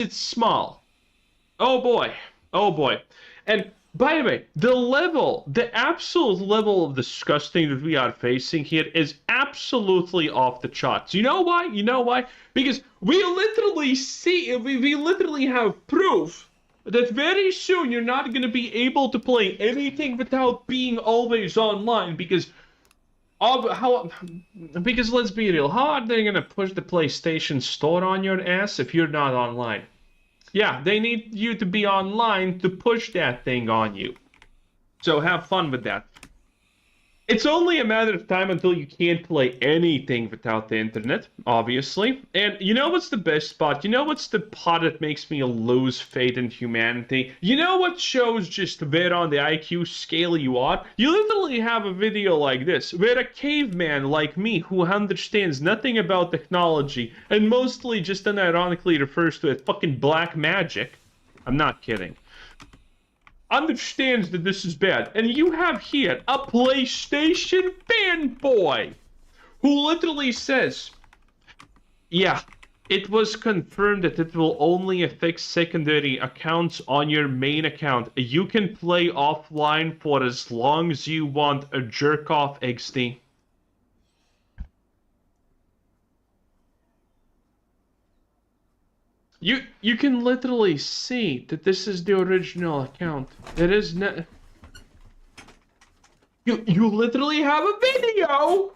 it's small. Oh boy. Oh boy. And by the way, the absolute level of disgusting that we are facing here is absolutely off the charts. You know why? You know why? Because we literally have proof that very soon you're not going to be able to play anything without being always online because let's be real, how are they going to push the PlayStation Store on your ass if you're not online? Yeah, they need you to be online to push that thing on you. So have fun with that. It's only a matter of time until you can't play anything without the internet, obviously. And you know what's the best spot? You know what's the part that makes me lose faith in humanity? You know what shows just where on the IQ scale you are? You literally have a video like this, where a caveman like me, who understands nothing about technology, and mostly just unironically refers to it fucking black magic, I'm not kidding, understands that this is bad. And you have here a PlayStation fanboy who literally says, yeah, it was confirmed that it will only affect secondary accounts on your main account. You can play offline for as long as you want. A jerk off XD. You can literally see that this is the original account. It is not. You literally have a video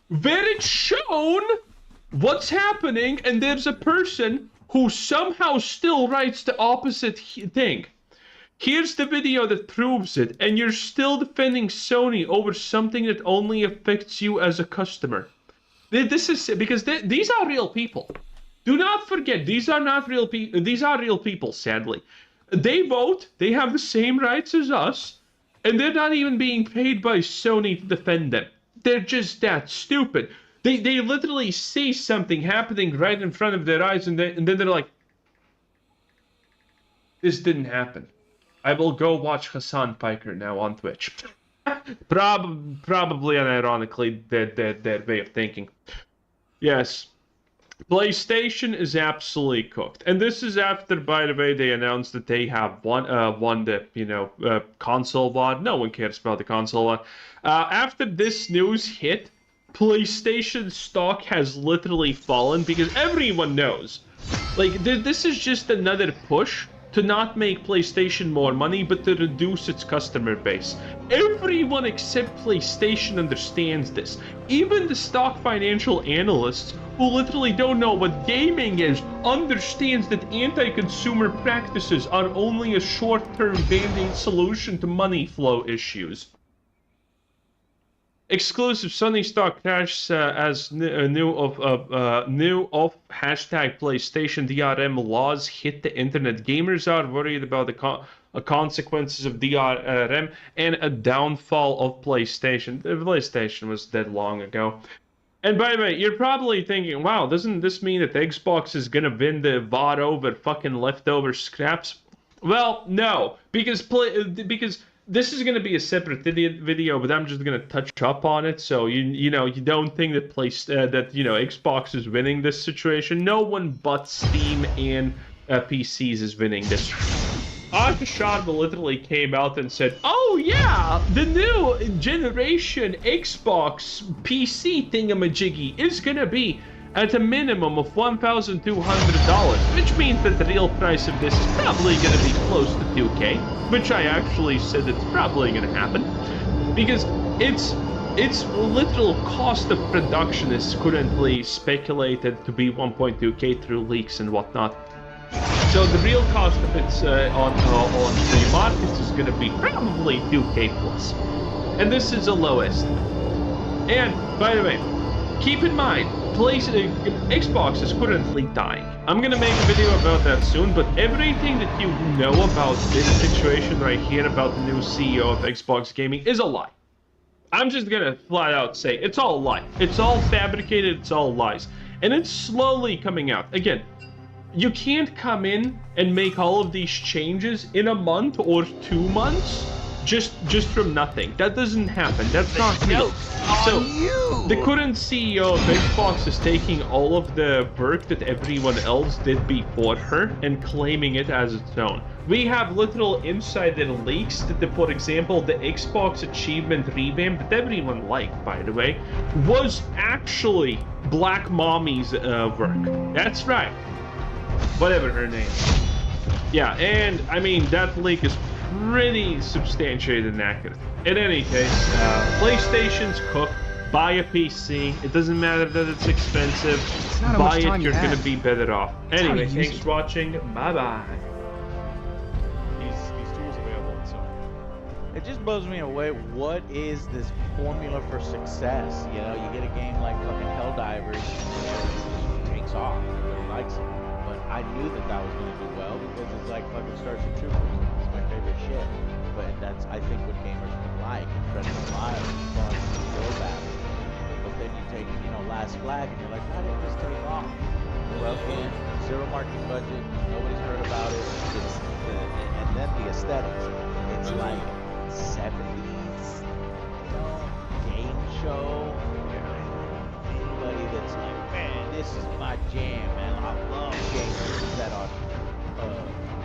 where it's shown what's happening, and there's a person who somehow still writes the opposite thing. Here's the video that proves it, and you're still defending Sony over something that only affects you as a customer. This is because these are real people. Do not forget, these are not real people. These are real people, sadly. They vote, they have the same rights as us, and they're not even being paid by Sony to defend them. They're just that stupid. They literally see something happening right in front of their eyes, and then they're like, this didn't happen. I will go watch Hassan Piker now on Twitch. Probably unironically, their way of thinking. Yes. PlayStation is absolutely cooked, and this is after, by the way, they announced that they have won the console war. No one cares about the console war. After this news hit, PlayStation stock has literally fallen because everyone knows, like, this is just another push to not make PlayStation more money, but to reduce its customer base. Everyone except PlayStation understands this. Even the stock financial analysts, who literally don't know what gaming is, understands that anti-consumer practices are only a short-term band-aid solution to money flow issues. Exclusive Sony stock crashes as new of hashtag PlayStation DRM laws hit the internet. Gamers are worried about the consequences of DRM and a downfall of PlayStation. The PlayStation was dead long ago. And by the way, you're probably thinking, wow, doesn't this mean that Xbox is gonna win the VOD over fucking leftover scraps? Well, no, because this is going to be a separate video, but I'm just going to touch up on it. So you don't think that Xbox is winning this situation. No one but Steam and PCs is winning this. Artstation literally came out and said, "Oh yeah, the new generation Xbox PC thingamajiggy is going to be at a minimum of $1,200, which means that the real price of this is probably going to be close to 2K, which I actually said it's probably going to happen, because its literal cost of production is currently speculated to be 1.2K through leaks and whatnot. So the real cost of it on the markets is going to be probably 2K plus, and this is a low estimate. And by the way, keep in mind, Xbox is currently dying. I'm gonna make a video about that soon, but everything that you know about this situation right here about the new CEO of Xbox Gaming is a lie. I'm just gonna flat out say it's all a lie. It's all fabricated, it's all lies. And it's slowly coming out. Again, you can't come in and make all of these changes in a month or 2 months just from nothing. That doesn't happen. That's not real. So the current CEO of Xbox is taking all of the work that everyone else did before her and claiming it as its own. We have literal insider leaks that, for example, the Xbox achievement revamp that everyone liked, by the way, was actually Black Mommy's work. That's right. Whatever her name. Yeah, and I mean, that leak is pretty substantiated and accurate. In any case, PlayStation's cook. Buy a PC. It doesn't matter that it's expensive. Buy it, you're gonna be better off. Anyway, thanks for watching. Bye-bye. These tools available, so. It just blows me away. What is this formula for success? You know, you get a game like fucking Helldivers, and it takes off. Everybody likes it. But I knew that that was gonna do well because it's like fucking Starship Troopers. It's my favorite shit. But that's, I think, what gamers would like. Incredible Miles, fun, war battle. But then you take, you know, Last Flag, and you're like, why didn't this take off? Well, again, zero marketing budget, nobody's heard about it. And then the aesthetics. It's like 70s, you know, game show. Anybody that's like, man, this is my jam, man. I love games that are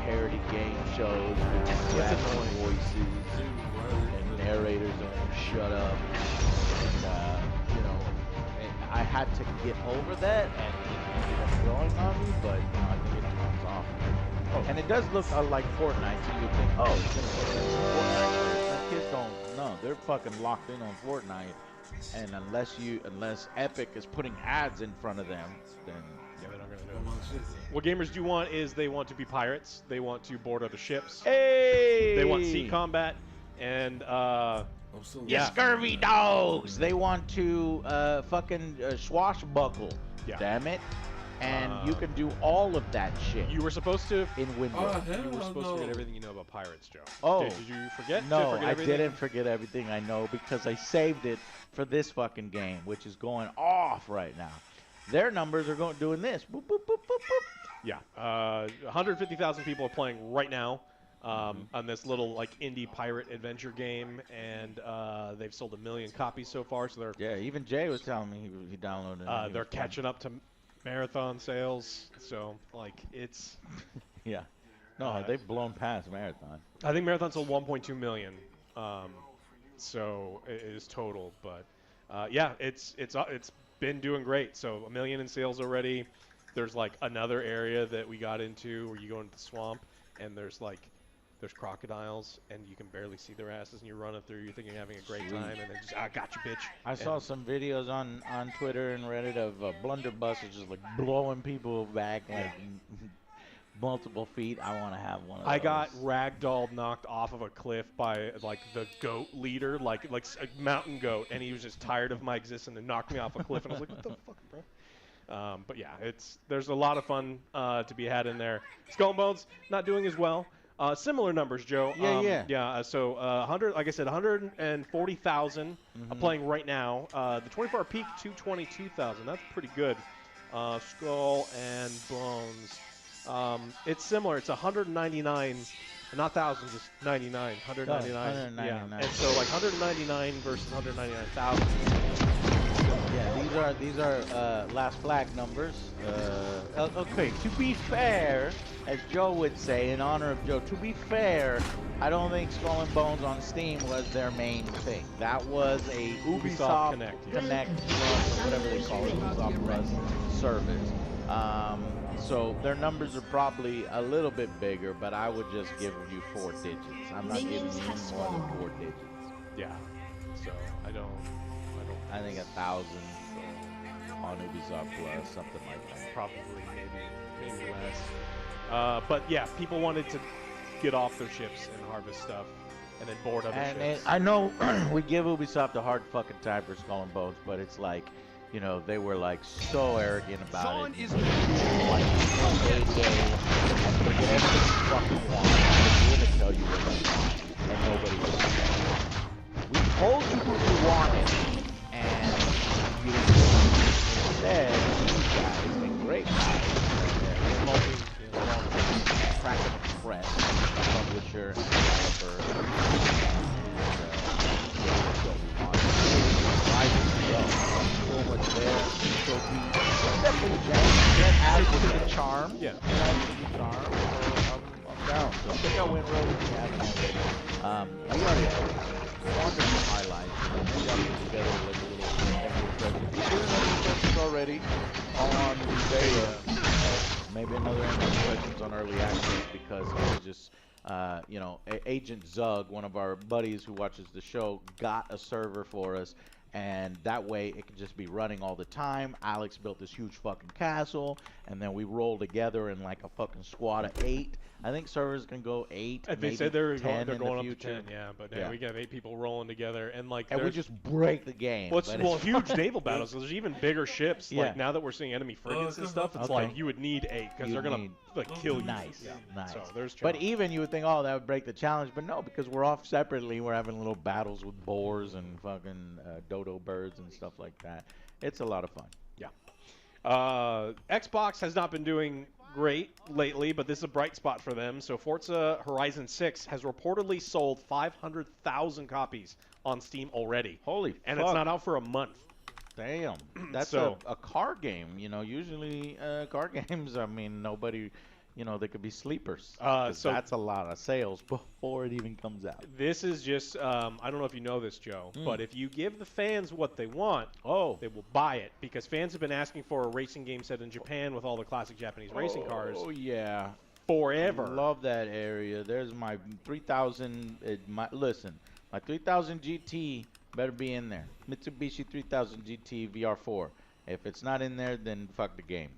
parody game shows with graphic voices and narrators don't shut up. And, you know, and I had to get over that, and it ended up growing on me, but you know, I think it comes off. Oh, and it does look like Fortnite, so you think, oh, it's gonna look like Fortnite. My kids don't know. They're fucking locked in on Fortnite, and unless Epic is putting ads in front of them, then yeah, they're not gonna do it. What gamers do want is they want to be pirates. They want to board other ships. hey, They want sea combat, and yeah, scurvy dogs. They want to fucking swashbuckle. Yeah. Damn it. And you can do all of that shit. You were supposed to. In Windows. You were supposed to forget everything you know about pirates, Joe. Oh. Did you forget? No, forget I everything? didn't forget everything I know because I saved it for this fucking game, which is going off right now. Their numbers are doing this. Boop, boop, boop, boop, boop. Yeah. 150,000 people are playing right now on this little like indie pirate adventure game, and they've sold 1 million copies so far. So they're Even Jay was telling me he downloaded it. they're catching up to marathon sales. So like it's yeah. No, they've blown past Marathon. I think Marathon sold 1.2 million. So it is total, but yeah, it's been doing great. So 1 million in sales already. There's like another area that we got into where you go into the swamp, and there's crocodiles, and you can barely see their asses, and you're running through. You're thinking you're having a great time, and then just I got you, bitch. I saw some videos on Twitter and Reddit of blunderbusses just like blowing people back like multiple feet. I want to have one of those. I got ragdolled, knocked off of a cliff by like the goat leader, like a mountain goat, and he was just tired of my existence and knocked me off a cliff, and I was like, what the fuck, bro? But yeah, there's a lot of fun to be had in there. Skull and Bones not doing as well. Similar numbers, Joe. Yeah. So 100, like I said, 140,000 playing right now. The 24-hour peak, 222,000. That's pretty good. Skull and Bones. It's similar. It's 199, not thousand, just 99. 199. 199. Yeah. And so like 199 versus 199,000. Yeah, these are Last Flag numbers. Okay, to be fair, as Joe would say, in honor of Joe, to be fair, I don't think Skull and Bones on Steam was their main thing. That was a Ubisoft Connect Plus, whatever they call it, Ubisoft Plus service. So their numbers are probably a little bit bigger, but I would just give you 4 digits. I'm not giving you any more than 4 digits. Yeah. So I think 1,000 on Ubisoft Plus, something like that. Probably, maybe less. But yeah, people wanted to get off their ships and harvest stuff, and then board other ships. I know we give Ubisoft a hard fucking time for Skull and Bones, but it's like, you know, they were like so arrogant about it. Like, forget everything you fucking want. We're gonna tell you what you want, and nobody will. We told you what you wanted, and you didn't do it. Instead, these guys, and great guys, they're Crackle Press, publisher and developer, So we definitely get added to the charm. Yeah. Added to the charm. So I'm down. So check out Winroad if you haven't already. We already have wonderful highlights. Maybe I'll put together like a little extra present. We did enough questions already on beta. Maybe another questions on early access because it was just, Agent Zug, one of our buddies who watches the show, got a server for us. And that way it could just be running all the time. Alex built this huge fucking castle, and then we roll together in like a fucking squad of 8. I think servers can go 8. They said they're 10 going in the up to future. 10, yeah. But now we got 8 people rolling together, and like, And we just break the game. Huge naval battles. So there's even bigger ships. Yeah. Like now that we're seeing enemy frigates and stuff, it's Okay. like you would need 8 because they're gonna kill you. Nice, Yeah. nice. So there's But challenge. even you would think, oh, that would break the challenge, but no, because we're off separately. We're having little battles with boars and fucking dodo birds and stuff like that. It's a lot of fun. Xbox has not been doing great lately, but this is a bright spot for them. So Forza Horizon 6 has reportedly sold 500,000 copies on Steam already. Holy And fuck. it's not out for a month. Damn. That's So- a car game. Usually car games, I mean, nobody, they could be sleepers. 'Cause so- that's a lot of sales before it even comes out. This is just, I don't know if you know this, Joe, but if you give the fans what they want, they will buy it. Because fans have been asking for a racing game set in Japan with all the classic Japanese racing cars Oh, yeah. forever. Love that area. There's my 3000. My 3000 GT better be in there. Mitsubishi 3000 GT VR4. If it's not in there, then fuck the game.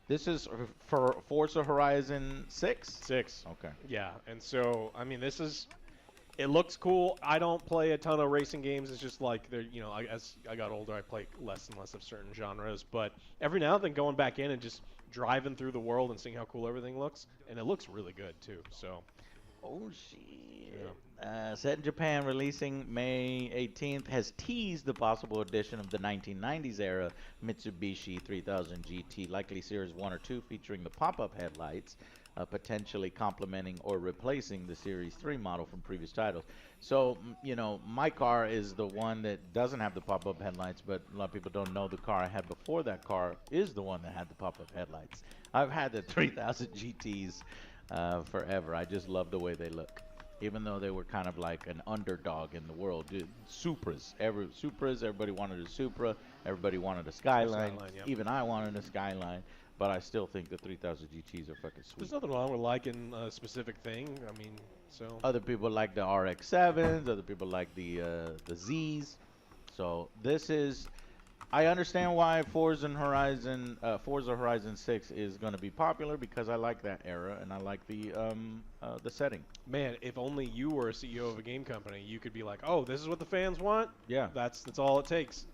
This is for Forza Horizon 6? 6. Okay. Yeah, and so, I mean, it looks cool. I don't play a ton of racing games. It's just like, as I got older, I play less and less of certain genres. But every now and then going back in and just driving through the world and seeing how cool everything looks. And it looks really good, too. So, Oh, shit. Set in Japan, releasing May 18th, has teased the possible addition of the 1990s era Mitsubishi 3000 GT, likely Series 1 or 2, featuring the pop-up headlights, potentially complementing or replacing the Series 3 model from previous titles. So, my car is the one that doesn't have the pop-up headlights, but a lot of people don't know the car I had before that car is the one that had the pop-up headlights. I've had the 3000 GTs forever. I just love the way they look. Even though they were kind of like an underdog in the world. Dude, Supras. Everybody wanted a Supra. Everybody wanted a Skyline. Yep. Even I wanted a Skyline. But I still think the 3000 GTs are fucking sweet. there's nothing wrong with liking a specific thing. I mean, so. Other people like the RX-7s. Other people like the Zs. So this is... I understand why Forza Horizon 6 is going to be popular because I like that era and I like the setting. Man, if only you were a CEO of a game company, you could be like, "Oh, this is what the fans want. Yeah. That's all it takes."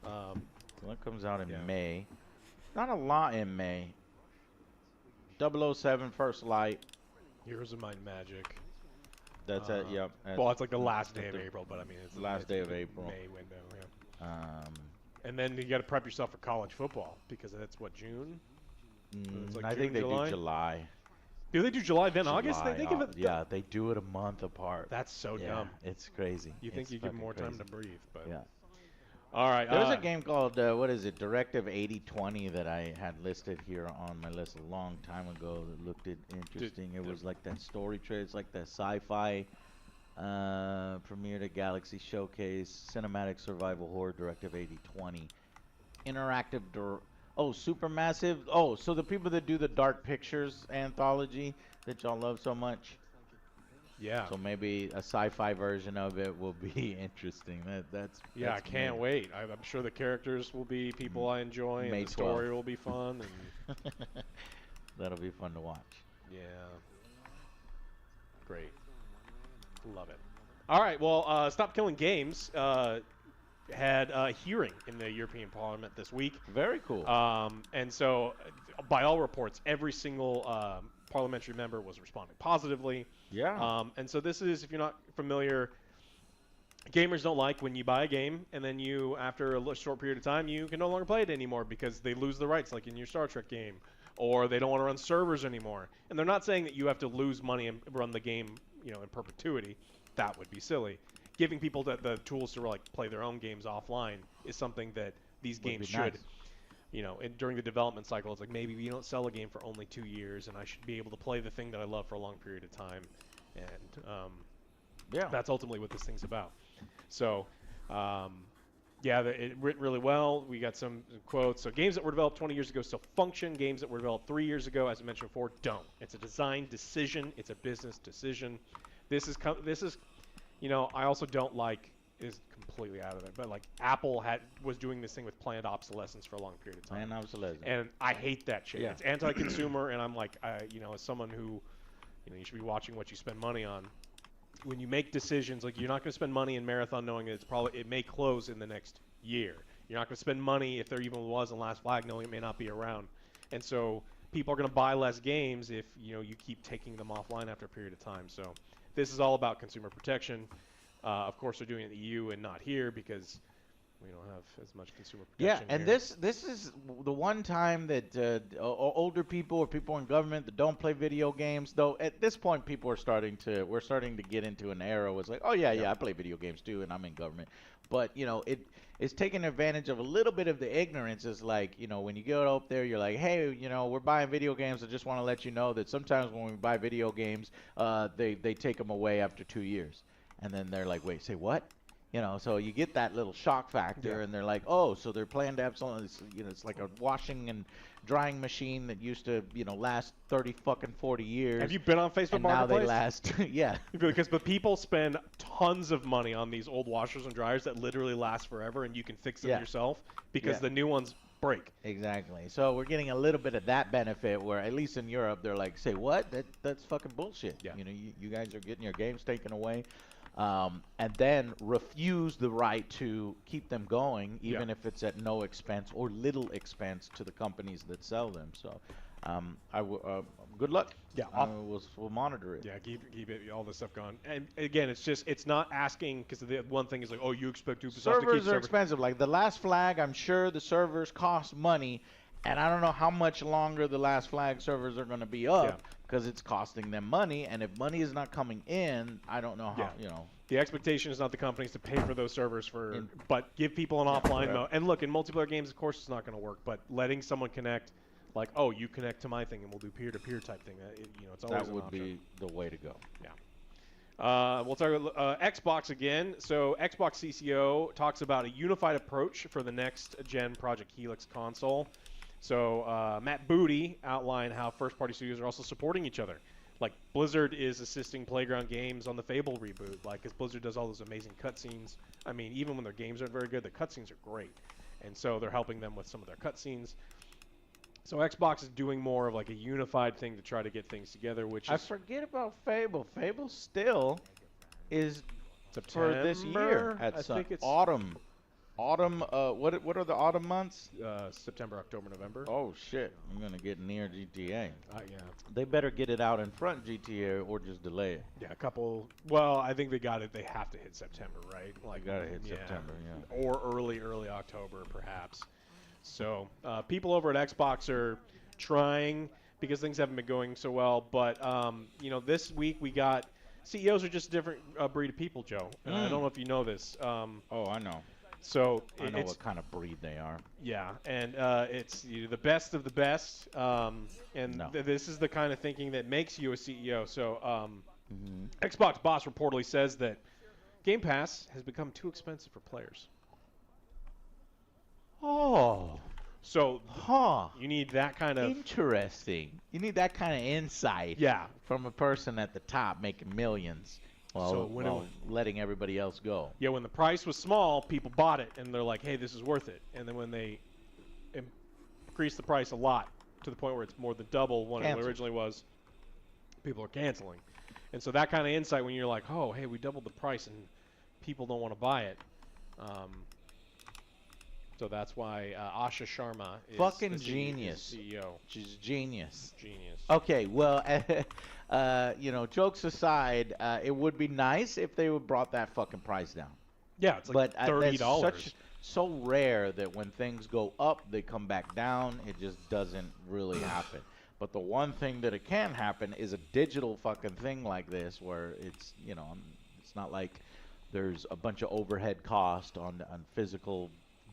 So that comes out in Yeah. May. Not a lot in May. 007 First Light. Heroes of Might and Magic. That's it. Yep. Well, it's like the last day that's of the April, but I mean, it's the last day of April. May window. Yeah. Um, And then you got to prep yourself for college football because that's what, June. It's like I June, think they July? do July. Do they do July then August? They give it. Yeah, they do it a month apart. That's so yeah, dumb. it's crazy. You think It's you give them fucking more time crazy. to breathe, but Yeah. All right. There's a game called what is it? Directive 8020 that I had listed here on my list a long time ago. That looked interesting. It was like that story trailer. It's like that sci-fi premiered at Galaxy Showcase cinematic survival horror. Directive 8020 interactive. Supermassive. Oh, so the people that do the Dark Pictures anthology that y'all love so much. Yeah. So maybe a sci-fi version of it will be interesting. That's I can't wait. I'm sure the characters will be people I enjoy, and May the story 12th. will be fun. And That'll be fun to watch. yeah, great, love it. All right, well, Stop Killing Games had a hearing in the European Parliament this week. Very cool. And so, by all reports, every single parliamentary member was responding positively. Yeah. And so this is, if you're not familiar, gamers don't like when you buy a game and then you, after a short period of time, you can no longer play it anymore because they lose the rights, like in your Star Trek game, or they don't want to run servers anymore. And they're not saying that you have to lose money and run the game, in perpetuity. That would be silly. Giving people the tools to like play their own games offline is something that these Would be games should. nice. you know, during the development cycle, it's like maybe we don't sell a game for only 2 years, and I should be able to play the thing that I love for a long period of time, and Yeah. that's ultimately what this thing's about. So, yeah, it written really well. We got some quotes. So games that were developed 20 years ago still function. Games that were developed 3 years ago, as I mentioned before, don't. It's a design decision. It's a business decision. This is, you know, I also don't like, is completely out of it, but like Apple was doing this thing with planned obsolescence for a long period of time. Planned obsolescence. And I hate that shit. Yeah. It's anti-consumer, and I'm like, you know, as someone who, you know, you should be watching what you spend money on. When you make decisions, like you're not going to spend money in Marathon knowing that it may close in the next year. You're not going to spend money if there even was a Last Flag knowing it may not be around. And so people are going to buy less games if, you know, you keep taking them offline after a period of time. So this is all about consumer protection. Of course, they're doing it in the EU and not here because we don't have as much consumer protection. Yeah, and here. this is the one time that older people or people in government that don't play video games, though at this point we're starting to get into an era where it's like, oh yeah, I play video games too and I'm in government. But, you know, it's taking advantage of a little bit of the ignorance. Is like, you know, when you go up there, you're like, hey, you know, we're buying video games. I just want to let you know that sometimes when we buy video games, they take them away after 2 years. And then they're like, wait, say what? You know, so you get that little shock factor, and they're like, oh, so they're planned to have something, you know, it's like a washing and drying machine that used to, you know, last 40 years. Have you been on Facebook and now Marketplace? they last, yeah. But people spend tons of money on these old washers and dryers that literally last forever, and you can fix them yourself because the new ones break. Exactly. So we're getting a little bit of that benefit where, at least in Europe, they're like, say what? That's fucking bullshit. Yeah. You know, you guys are getting your games taken away. And then refuse the right to keep them going, even if it's at no expense or little expense to the companies that sell them. So, good luck. Yeah, we'll monitor it. Yeah, keep it, all this stuff going. And again, it's not asking, because the one thing is like, oh, you expect Ubisoft to keep servers are expensive. Like the Last Flag, I'm sure the servers cost money, and I don't know how much longer the Last Flag servers are going to be up. Because it's costing them money, and if money is not coming in, I don't know how, you know. The expectation is not the companies to pay for those servers but give people an offline mode. And look, in multiplayer games, of course, it's not going to work, but letting someone connect, like, oh, you connect to my thing, and we'll do peer-to-peer type thing. You know, it's always that would be the way to go. Yeah. We'll talk about Xbox again. So Xbox CCO talks about a unified approach for the next-gen Project Helix console. So Matt Booty outlined how first-party studios are also supporting each other. Like Blizzard is assisting Playground Games on the Fable reboot, like because Blizzard does all those amazing cutscenes. I mean, even when their games aren't very good, the cutscenes are great, and so they're helping them with some of their cutscenes. So Xbox is doing more of like a unified thing to try to get things together. Which I forget about Fable. Fable still is September, for this year. I think it's autumn. Autumn. What are the autumn months? September, October, November. Oh shit! I'm gonna get near GTA. Yeah. They better get it out in front GTA or just delay it. Yeah, a couple. Well, I think they got it. They have to hit September, right? Like, they gotta hit September, yeah. Or early October, perhaps. So people over at Xbox are trying because things haven't been going so well. But you know, this week we got CEOs are just a different breed of people, Joe. And I don't know if you know this. Oh, I know. So I know what kind of breed they are. Yeah, and it's the best of the best, and this is the kind of thinking that makes you a CEO. So Xbox boss reportedly says that Game Pass has become too expensive for players. Oh. So you need that kind of... Interesting. You need that kind of insight from a person at the top making millions. Well, letting everybody else go. Yeah, when the price was small, people bought it, and they're like, hey, this is worth it. And then when they increase the price a lot to the point where it's more than double what it originally was, people are canceling. And so that kind of insight when you're like, oh, hey, we doubled the price, and people don't want to buy it. So that's why Asha Sharma is fucking genius. CEO. She's genius. Genius. Okay, well, you know, jokes aside, it would be nice if they would brought that fucking price down. Yeah, it's like $30. That's so rare that when things go up, they come back down. It just doesn't really happen. But the one thing that it can happen is a digital fucking thing like this, where it's, you know, it's not like there's a bunch of overhead cost on physical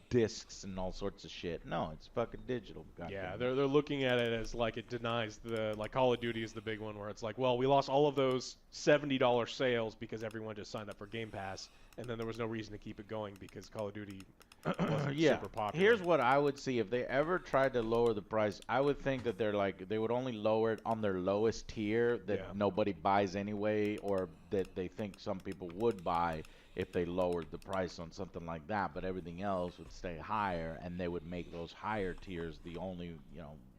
discs and all sorts of shit. No, it's fucking digital. Yeah, they're looking at it as like it denies the like Call of Duty is the big one where it's like, well, we lost all of those $70 sales because everyone just signed up for Game Pass, and then there was no reason to keep it going because Call of Duty wasn't super popular. Here's what I would see if they ever tried to lower the price. I would think that they would only lower it on their lowest tier that nobody buys anyway, or that they think some people would buy if they lowered the price on something like that, but everything else would stay higher, and they would make those higher tiers the only,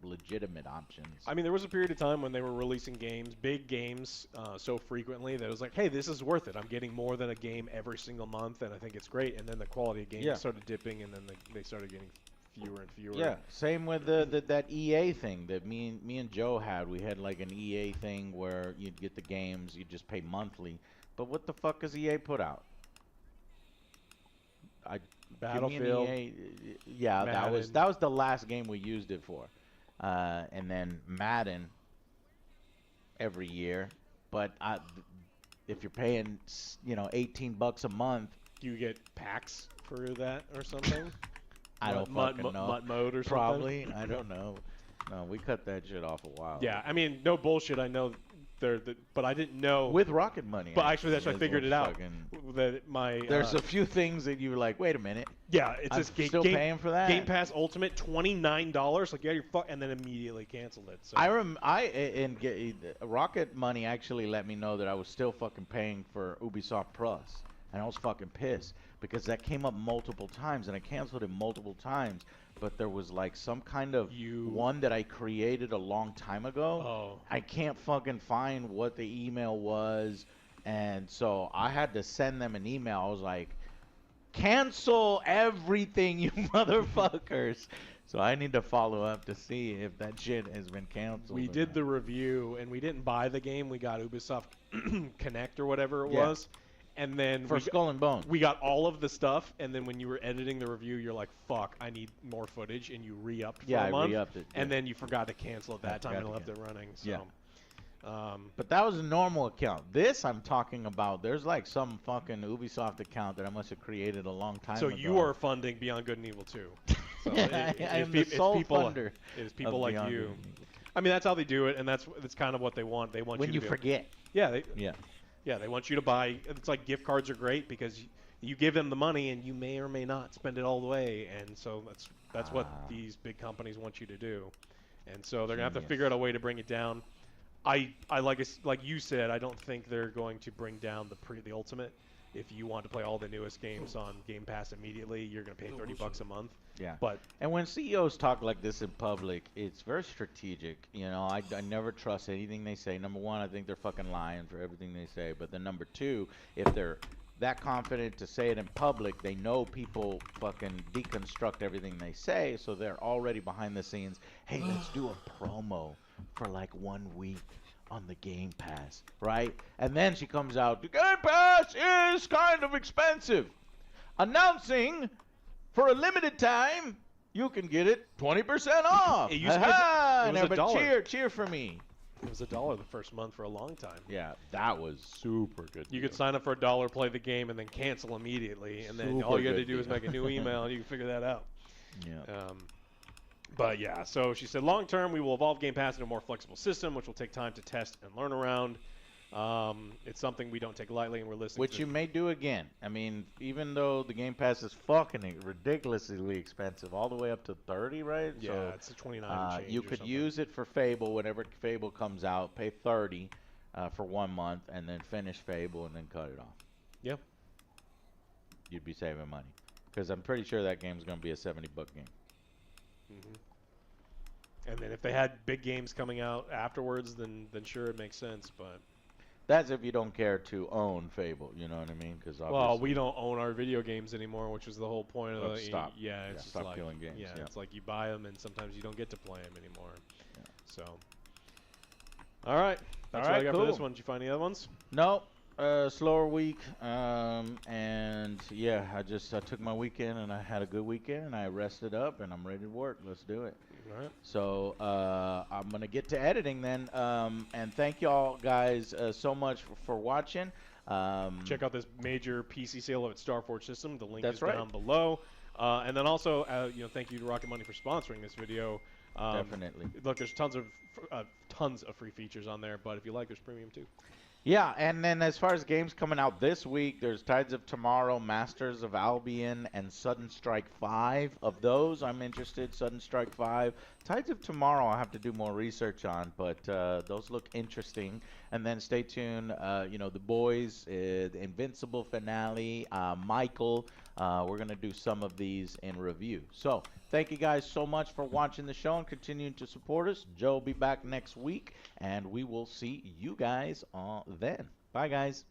legitimate options. I mean, there was a period of time when they were releasing games, big games, so frequently that it was like, hey, this is worth it. I'm getting more than a game every single month, and I think it's great. And then the quality of games started dipping, and then they started getting fewer and fewer. Yeah, same with that EA thing that me and Joe had. We had like an EA thing where you'd get the games, you'd just pay monthly. But what the fuck has EA put out? Battlefield. Yeah, Madden. that was the last game we used it for, and then Madden every year. But if you're paying $18 a month, do you get packs for that or something? I don't fucking know. Mutt mode or something? Probably. I don't know. No, we cut that shit off a while. Yeah, I mean, no bullshit. I know but I didn't know with Rocket Money. But actually, that's why I figured it out. That there's a few things that you were like, wait a minute. Yeah, it's I'm this still paying for that. Game Pass Ultimate, $29. Like, yeah, you're and then immediately canceled it. So. Rocket Money actually let me know that I was still fucking paying for Ubisoft Plus, and I was fucking pissed because that came up multiple times, and I canceled it multiple times. But there was like some kind of one that I created a long time ago. Oh. I can't fucking find what the email was, and so I had to send them an email. I was like, cancel everything, you motherfuckers. So I need to follow up to see if that shit has been canceled. We did the review, and we didn't buy the game. We got Ubisoft Connect or whatever it was. And then for Skull and Bones, we got all of the stuff. And then when you were editing the review, you're like, "Fuck, I need more footage," and you re-upped for a month. I re-upped it. And then you forgot to cancel at that time and left it running. So. But that was a normal account. This I'm talking about. There's like some fucking Ubisoft account that I must have created a long time ago. So you are funding Beyond Good and Evil 2. So I'm the sole funder. It's people like you. I mean, that's how they do it, and that's kind of what they want. They want when you to forget. Yeah. Yeah, they want you to buy. It's like gift cards are great because you give them the money and you may or may not spend it all the way, and so that's what these big companies want you to do, and so they're gonna have to figure out a way to bring it down. I like you said, I don't think they're going to bring down the Ultimate. If you want to play all the newest games on Game Pass immediately, you're gonna pay $30 a month. Yeah. But when CEOs talk like this in public, it's very strategic. I never trust anything they say. Number one, I think they're fucking lying for everything they say. But then number two, if they're that confident to say it in public, they know people fucking deconstruct everything they say, so they're already behind the scenes. Hey, let's do a promo for like 1 week on the Game Pass, right? And then she comes out, the Game Pass is kind of expensive. Announcing, for a limited time, you can get it 20% off. It used to be and everybody cheer for me. It was $1 the first month for a long time. Yeah, that was super good. You could sign up for $1, play the game, and then cancel immediately, and then all you had to do is make a new email, and you can figure that out. Yeah. But yeah, so she said, long term, we will evolve Game Pass into a more flexible system, which will take time to test and learn around. It's something we don't take lightly, and we're listening. Which you may do again. I mean, even though the Game Pass is fucking ridiculously expensive, all the way up to $30, right? Yeah, so, it's a 29 change. You could use it for Fable whenever Fable comes out. Pay $30 for 1 month, and then finish Fable, and then cut it off. Yeah. You'd be saving money, because I'm pretty sure that game's going to be a $70 game. Mm-hmm. And then if they had big games coming out afterwards, then sure it makes sense. But that's if you don't care to own Fable, you know what I mean? Because we don't own our video games anymore, which is the whole point of the stop. Yeah, it's just stop like killing games. Yeah, it's like you buy them and sometimes you don't get to play them anymore. Yeah. So, all right, that's what I got for this one. Did you find any other ones? No. Slower week, and yeah, I took my weekend and I had a good weekend and I rested up and I'm ready to work. Let's do it. All right. So I'm gonna get to editing then, and thank y'all guys so much for watching. Check out this major PC sale at Starforge System. The link is right. down below. And then also, thank you to Rocket Money for sponsoring this video. Definitely. Look, there's tons of free features on there, but if you like, there's premium too. Yeah, and then as far as games coming out this week, there's Tides of Tomorrow, Masters of Albion, and Sudden Strike 5. Of those, I'm interested. Sudden Strike 5. Tides of Tomorrow, I'll have to do more research on, but those look interesting. And then stay tuned. The Boys, the Invincible finale, Michael. We're going to do some of these in review. So, thank you guys so much for watching the show and continuing to support us. Joe will be back next week, and we will see you guys then. Bye, guys.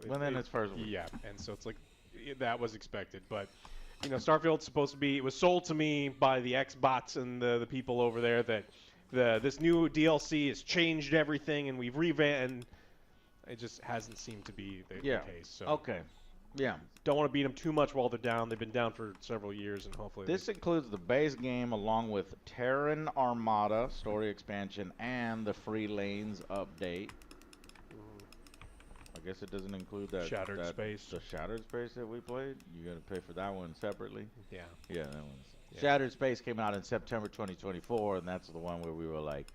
Within its first week. Yeah, and so it's like that was expected, but Starfield's supposed to be. It was sold to me by the Xbots and the people over there that this new DLC has changed everything and we've revamped. And it just hasn't seemed to be the case. So okay. Yeah. Don't want to beat them too much while they're down. They've been down for several years, and hopefully. This includes the base game along with Terran Armada story expansion and the Free Lanes update. I guess it doesn't include that Shattered Space. The Shattered Space that we played. You got to pay for that one separately. Yeah. Yeah, that one's. Yeah. Shattered Space came out in September 2024, and that's the one where we were like,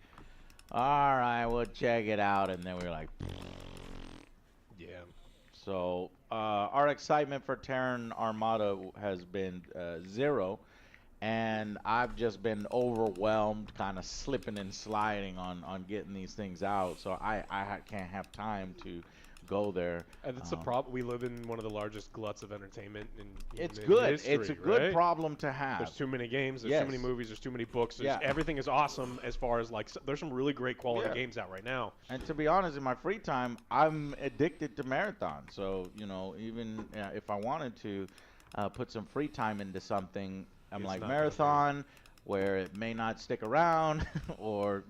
"All right, we'll check it out," and then we were like, "Yeah." So our excitement for Terran Armada has been zero, and I've just been overwhelmed, kind of slipping and sliding on getting these things out. So I can't have time to go there. And that's the problem. We live in one of the largest gluts of entertainment in it's in good. history, It's a good right? problem to have. There's too many games. There's too many movies. There's too many books. Everything is awesome as far as there's some really great quality games out right now. And to be honest, in my free time, I'm addicted to marathon. So even if I wanted to put some free time into something, I'm like marathon, where it may not stick around, or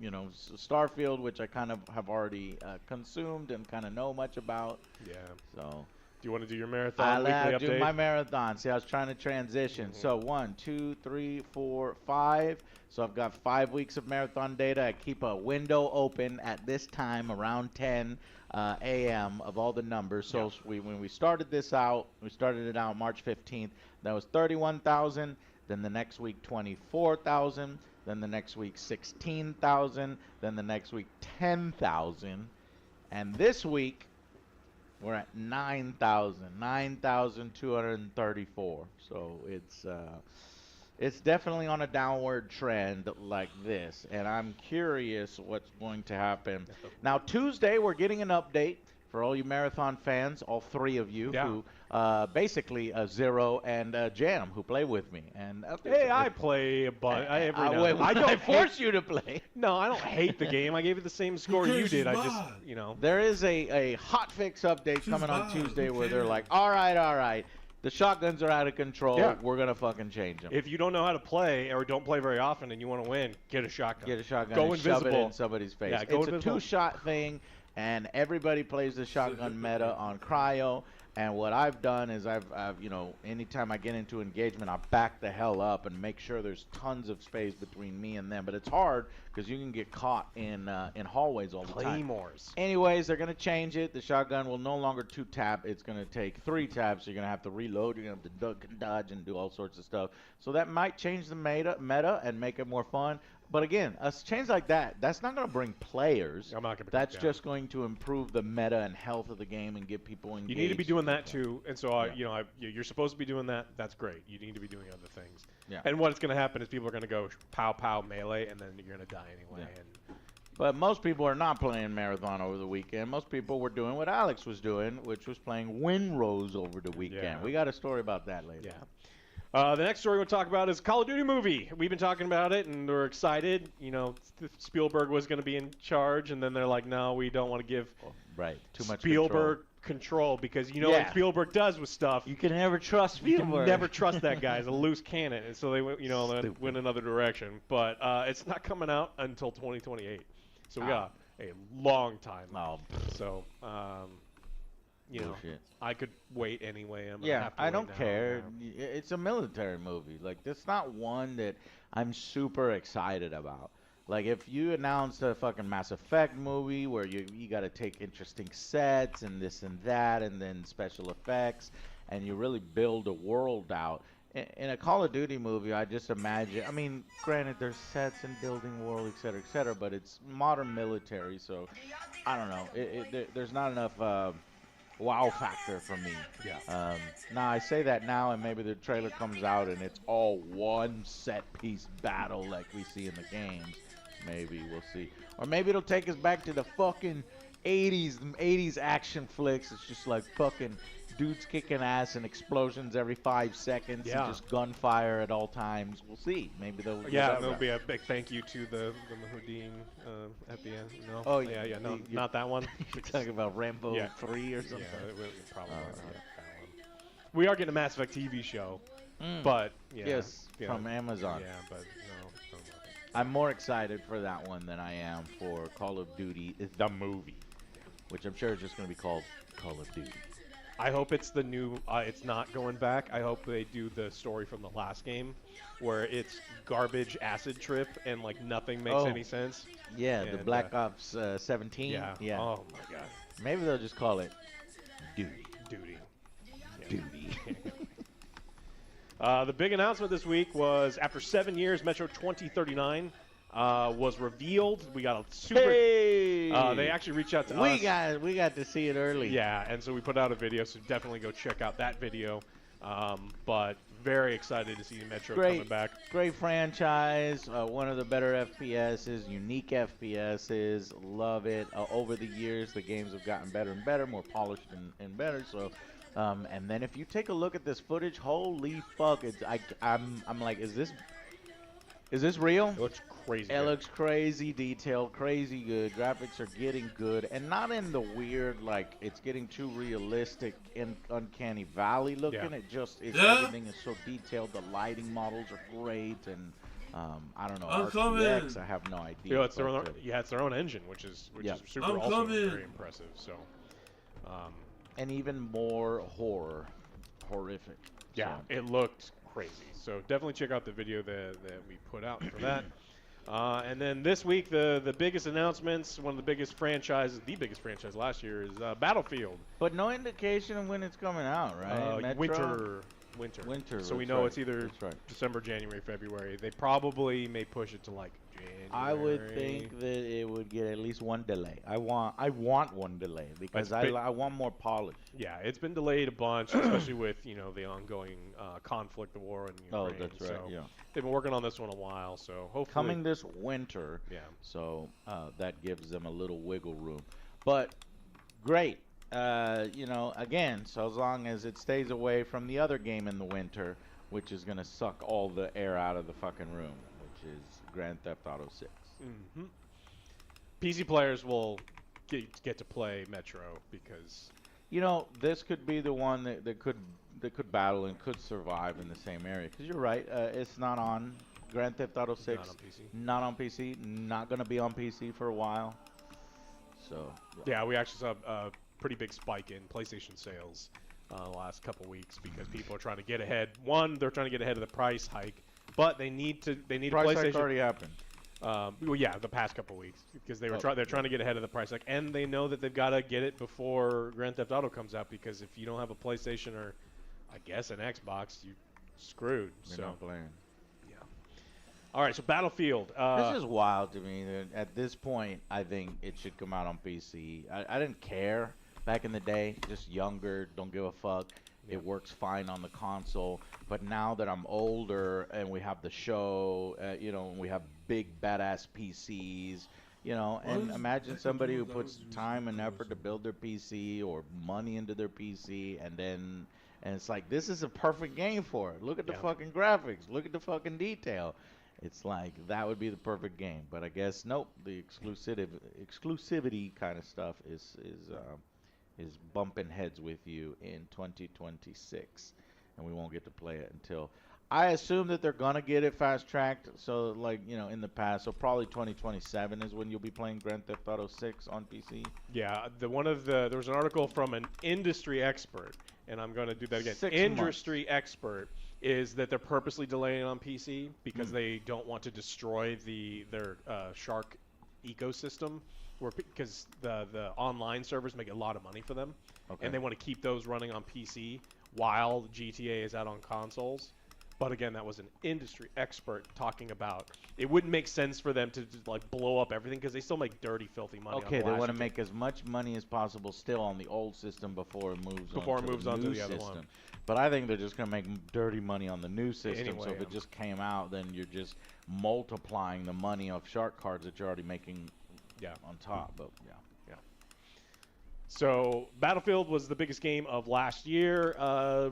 Starfield, which I kind of have already consumed and kind of know much about. Yeah. So. Do you want to do your marathon weekly update? Do my marathon. See, I was trying to transition. So 1, 2, 3, 4, 5. So I've got 5 weeks of marathon data. I keep a window open at this time around 10 a.m. of all the numbers. So when we started this out, we started it out March 15th. That was 31,000. Then the next week 24,000. Then the next week 16,000. Then the next week 10,000. And this week we're at 9,234. So it's definitely on a downward trend like this, and I'm curious what's going to happen. Now Tuesday we're getting an update for all you marathon fans, all 3 of you who basically Zero and Jam who play with me. And hey, I play a bunch. I don't force you to play. No, I don't hate the game. I gave it the same score you did. I just, There is a hot fix update coming on Tuesday where they're like, all right. The shotguns are out of control. Yeah. We're going to fucking change them. If you don't know how to play or don't play very often and you want to win, get a shotgun. Get a shotgun Go and invisible. shove it in somebody's face. Yeah, It's invisible. a 2-shot thing, and everybody plays the shotgun meta on Cryo. And what I've done is I've anytime I get into engagement, I back the hell up and make sure there's tons of space between me and them. But it's hard because you can get caught in hallways all the time. Claymores. Anyways, they're going to change it. The shotgun will no longer 2-tap. It's going to take 3 taps. So you're going to have to reload. You're going to have to duck and dodge and do all sorts of stuff. So that might change the meta and make it more fun. But again, a change like that's not going to bring players. I'm not gonna That's just going to improve the meta and health of the game and get people engaged. You need to be doing that too, and so you're supposed to be doing that. That's great. You need to be doing other things. Yeah. And what's going to happen is people are going to go pow pow melee, and then you're going to die anyway. Yeah. And But most people are not playing Marathon over the weekend. Most people were doing what Alex was doing, which was playing Windrose over the weekend. Yeah. We got a story about that later. yeah. The next story we'll talk about is Call of Duty movie. We've been talking about it, and we're excited. You know, Spielberg was going to be in charge, and then they're like, no, we don't want to give Right. Too much Spielberg control because you know what Spielberg does with stuff. You can never trust You Spielberg. can never trust that guy. He's a loose cannon, and so they went, went another direction. But it's not coming out until 2028, so we got a long time. Oh, so you know, I could wait anyway. I don't care. It's a military movie. Like, that's not one that I'm super excited about. Like, if you announce a fucking Mass Effect movie where you got to take interesting sets and this and that and then special effects and you really build a world out. In a Call of Duty movie, I just imagine, I mean, granted, there's sets and building world, et cetera, but it's modern military, so I don't know. There's not enough wow factor for me. Yeah. Now I say that now, and maybe the trailer comes out and it's all one set piece battle like we see in the games. Maybe we'll see, or maybe it'll take us back to the fucking 80s action flicks. It's just like fucking dudes kicking ass and explosions every 5 seconds, and just gunfire at all times. We'll see. Maybe they'll. Yeah, there'll be a big thank you to the Mujahideen at the end. No. Oh yeah, no, not that one. You're talking about Rambo 3 or something. Yeah, probably not that one. We are getting a Mass Effect TV show, but yes, from Amazon. Yeah, but no. I'm more excited for that one than I am for Call of Duty, the movie, which I'm sure is just going to be called Call of Duty. I hope it's the new, it's not going back. I hope they do the story from the last game where it's garbage acid trip and like nothing makes any sense. Yeah, and, the Black Ops 17. Yeah. Oh my god. Maybe they'll just call it Duty. Duty. The big announcement this week was after 7 years, Metro 2039 was revealed. We got a super. Hey! They actually reached out to us. We got to see it early. Yeah, and so we put out a video. So definitely go check out that video. But very excited to see Metro coming back. Great franchise. One of the better FPSs, unique FPSs. Love it. Over the years, the games have gotten better and better, more polished and better. So. And then if you take a look at this footage, holy fuck! I'm like, is this real? It looks crazy. It looks crazy detailed, crazy good. Graphics are getting good, and not in the weird like it's getting too realistic and uncanny valley looking. Yeah. It just everything is so detailed. The lighting models are great, and I don't know. RTX, I have no idea. You know, it's their own engine, which is super also very impressive. So. And even more horrific. Yeah, it looked crazy. So definitely check out the video that we put out for that. And then this week, the biggest announcements, one of the biggest franchises, the biggest franchise last year is Battlefield. But no indication of when it's coming out, right? Winter. So we know it's either December, January, February. They probably may push it to like January. I would think that it would get at least one delay. I want one delay because I want more polish. Yeah, it's been delayed a bunch, especially with the ongoing conflict, the war in Ukraine. Oh, that's right. So yeah, they've been working on this one a while. So hopefully coming this winter. Yeah. So that gives them a little wiggle room. But great. Again, so as long as it stays away from the other game in the winter, which is going to suck all the air out of the fucking room, which is Grand Theft Auto 6. Mm-hmm. PC players will get to play Metro because... this could be the one that could battle and could survive in the same area. Because you're right, it's not on Grand Theft Auto 6. Not on PC. Not going to be on PC for a while. So... Yeah, we actually saw a pretty big spike in PlayStation sales the last couple weeks because people are trying to get ahead. One, they're trying to get ahead of the price hike, but they need price PlayStation. Hike already happened. Well, yeah, the past couple weeks because they're trying to get ahead of the price hike, and they know that they've got to get it before Grand Theft Auto comes out because if you don't have a PlayStation or, I guess, an Xbox, you're screwed. You're not playing. Yeah. All right, so Battlefield. This is wild to me. At this point, I think it should come out on PC. I didn't care back in the day, just younger, don't give a fuck. It works fine on the console. But now that I'm older and we have the show, and we have big badass PCs, and imagine somebody who puts time and effort to build their PC or money into their PC and And it's like, this is a perfect game for it. Look at the Yeah. fucking graphics. Look at the fucking detail. It's like, that would be the perfect game. But I guess, nope, the exclusivity kind of stuff is bumping heads with you in 2026. And we won't get to play it until... I assume that they're gonna get it fast tracked, so like in the past, so probably 2027 is when you'll be playing Grand Theft Auto 6 on PC. Yeah, there was an article from an industry expert, and I'm going to do that again. 6 months. Industry expert is that they're purposely delaying on PC because they don't want to destroy their Shark ecosystem, because the online servers make a lot of money for them, Okay. and they want to keep those running on PC while GTA is out on consoles. But again, that was an industry expert talking about it wouldn't make sense for them to just, like, blow up everything because they still make dirty, filthy money. Okay, on they want to Flash. make as much money as possible still on the old system before it moves on to the the other new system. one. But I think they're just gonna make dirty money on the new system. Anyway, so if it just came out, then you're just multiplying the money of shark cards that you're already making on top. But yeah. So Battlefield was the biggest game of last year.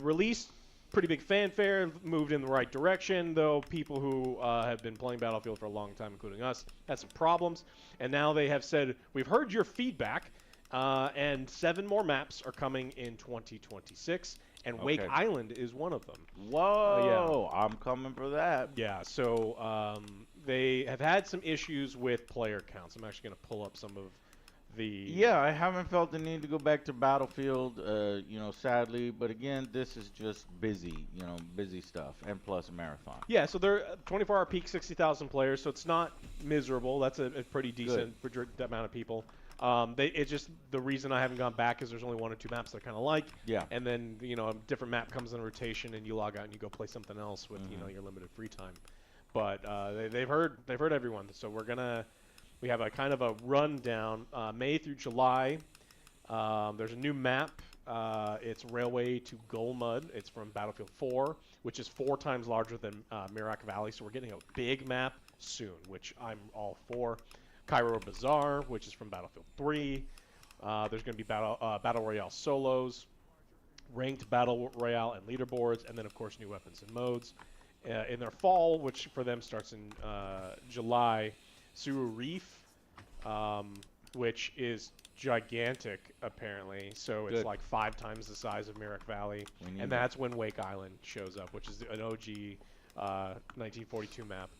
Released, pretty big fanfare, moved in the right direction, though people who have been playing Battlefield for a long time, including us, had some problems. And now they have said, we've heard your feedback, and 7 more maps are coming in 2026, and Wake Island is one of them. Whoa, I'm coming for that. Yeah, so they have had some issues with player counts. I'm actually going to pull up some of the... Yeah, I haven't felt the need to go back to Battlefield, sadly. But again, this is just busy, busy stuff, and plus a marathon. Yeah, so they're 24-hour peak, 60,000 players, so it's not miserable. That's a pretty decent amount of people. It's just the reason I haven't gone back is there's only 1 or 2 maps that I kind of like. Yeah. And then a different map comes in rotation, and you log out and you go play something else with your limited free time. But they've heard everyone, so we have a kind of a rundown. May through July, there's a new map. It's Railway to Golmud. It's from Battlefield 4, which is 4 times larger than Mirak Valley. So we're getting a big map soon, which I'm all for. Cairo Bazaar, which is from Battlefield 3. There's going to be Battle Royale solos, ranked Battle Royale and leaderboards, and then, of course, new weapons and modes. In their fall, which for them starts in July, Suru Reef, which is gigantic, apparently. So it's like 5 times the size of Mirak Valley. And that's when Wake Island shows up, which is an OG 1942 map,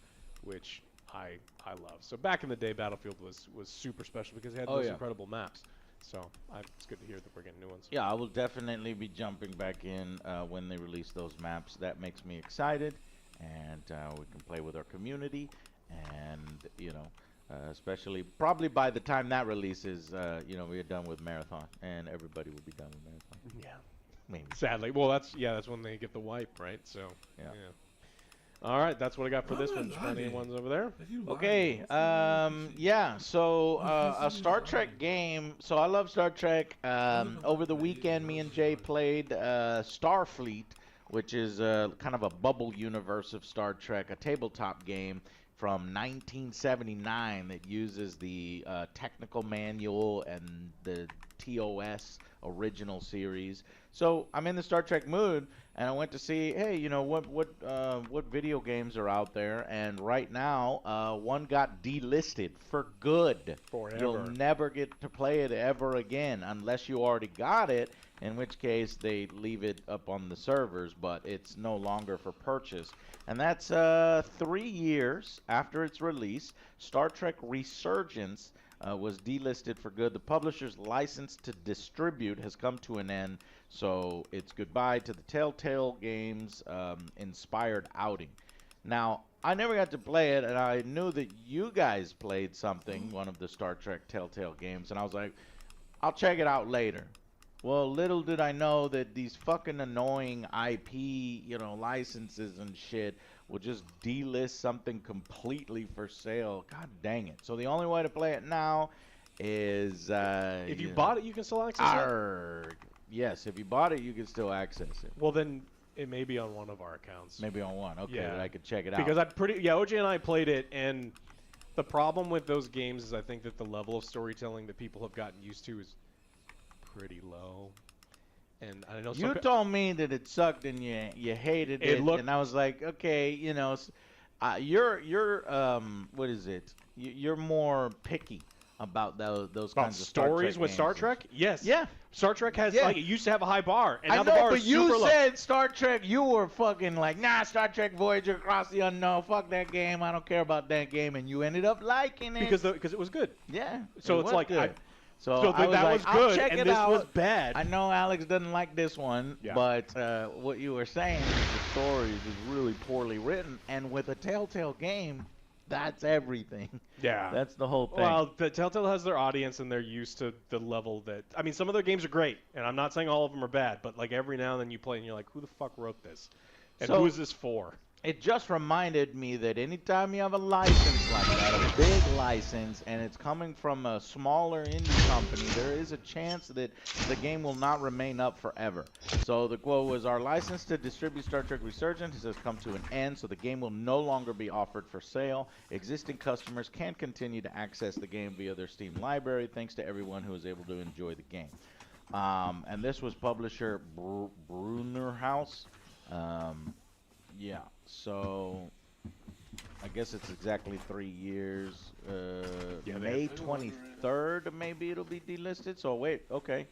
which I love. So back in the day, Battlefield was super special because it had those incredible maps. So it's good to hear that we're getting new ones. Yeah, I will definitely be jumping back in when they release those maps. That makes me excited, and we can play with our community, and especially probably by the time that releases, we're done with Marathon, and everybody will be done with Marathon. Yeah, maybe. Sadly, well, that's when they get the wipe, right? So yeah. All right, that's what I got for this one. Any ones over there? Okay, so a Star Trek game. So I love Star Trek. Over the weekend, me and Jay played Starfleet, which is kind of a bubble universe of Star Trek, a tabletop game from 1979 that uses the technical manual and the TOS original series. So I'm in the Star Trek mood, and I went to see, hey, what video games are out there, and right now one got delisted for good. Forever. You'll never get to play it ever again unless you already got it, in which case they leave it up on the servers, but it's no longer for purchase. And that's 3 years after its release. Star Trek Resurgence was delisted for good. The publisher's license to distribute has come to an end, so it's goodbye to the Telltale Games inspired outing. Now, I never got to play it, and I knew that you guys played something, one of the Star Trek Telltale games, and I was like, I'll check it out later. Well, little did I know that these fucking annoying IP, licenses and shit will just delist something completely for sale. God dang it. So the only way to play it now is... if you bought it, you can still access it? Yes, if you bought it, you can still access it. Well, then it may be on one of our accounts. Maybe on one. Okay, yeah. Then I could check it out. Because OJ and I played it, and the problem with those games is I think that the level of storytelling that people have gotten used to is pretty low. And I know You told me that it sucked and you hated it, and I was like, okay, you know, you're what is it? You're more picky about those kinds of stories with games. Star Trek. Yes. Yeah. Star Trek has like it used to have a high bar, and now I the know, bar but is super you low. said Star Trek. You were fucking like, nah, Star Trek Voyager Across the Unknown. Fuck that game. I don't care about that game, and you ended up liking it because it was good. Yeah. So it's like good. So I was that like, was I'll good, check and it this out. was bad. I know Alex doesn't like this one, Yeah. but what you were saying is the stories is really poorly written, and with a Telltale game, that's everything. Yeah. That's the whole thing. Well, the Telltale has their audience, and they're used to the level that. I mean, some of their games are great, and I'm not saying all of them are bad, but like every now and then you play, and you're like, who the fuck wrote this? And who is this for? It just reminded me that anytime you have a license like that, a big license, and it's coming from a smaller indie company, there is a chance that the game will not remain up forever. So the quote was, our license to distribute Star Trek Resurgence has come to an end, so the game will no longer be offered for sale. Existing customers can continue to access the game via their Steam library, thanks to everyone who is able to enjoy the game. And this was publisher Brunner House. Yeah, so I guess it's exactly 3 years. May 23rd, maybe it'll be delisted. So wait, okay,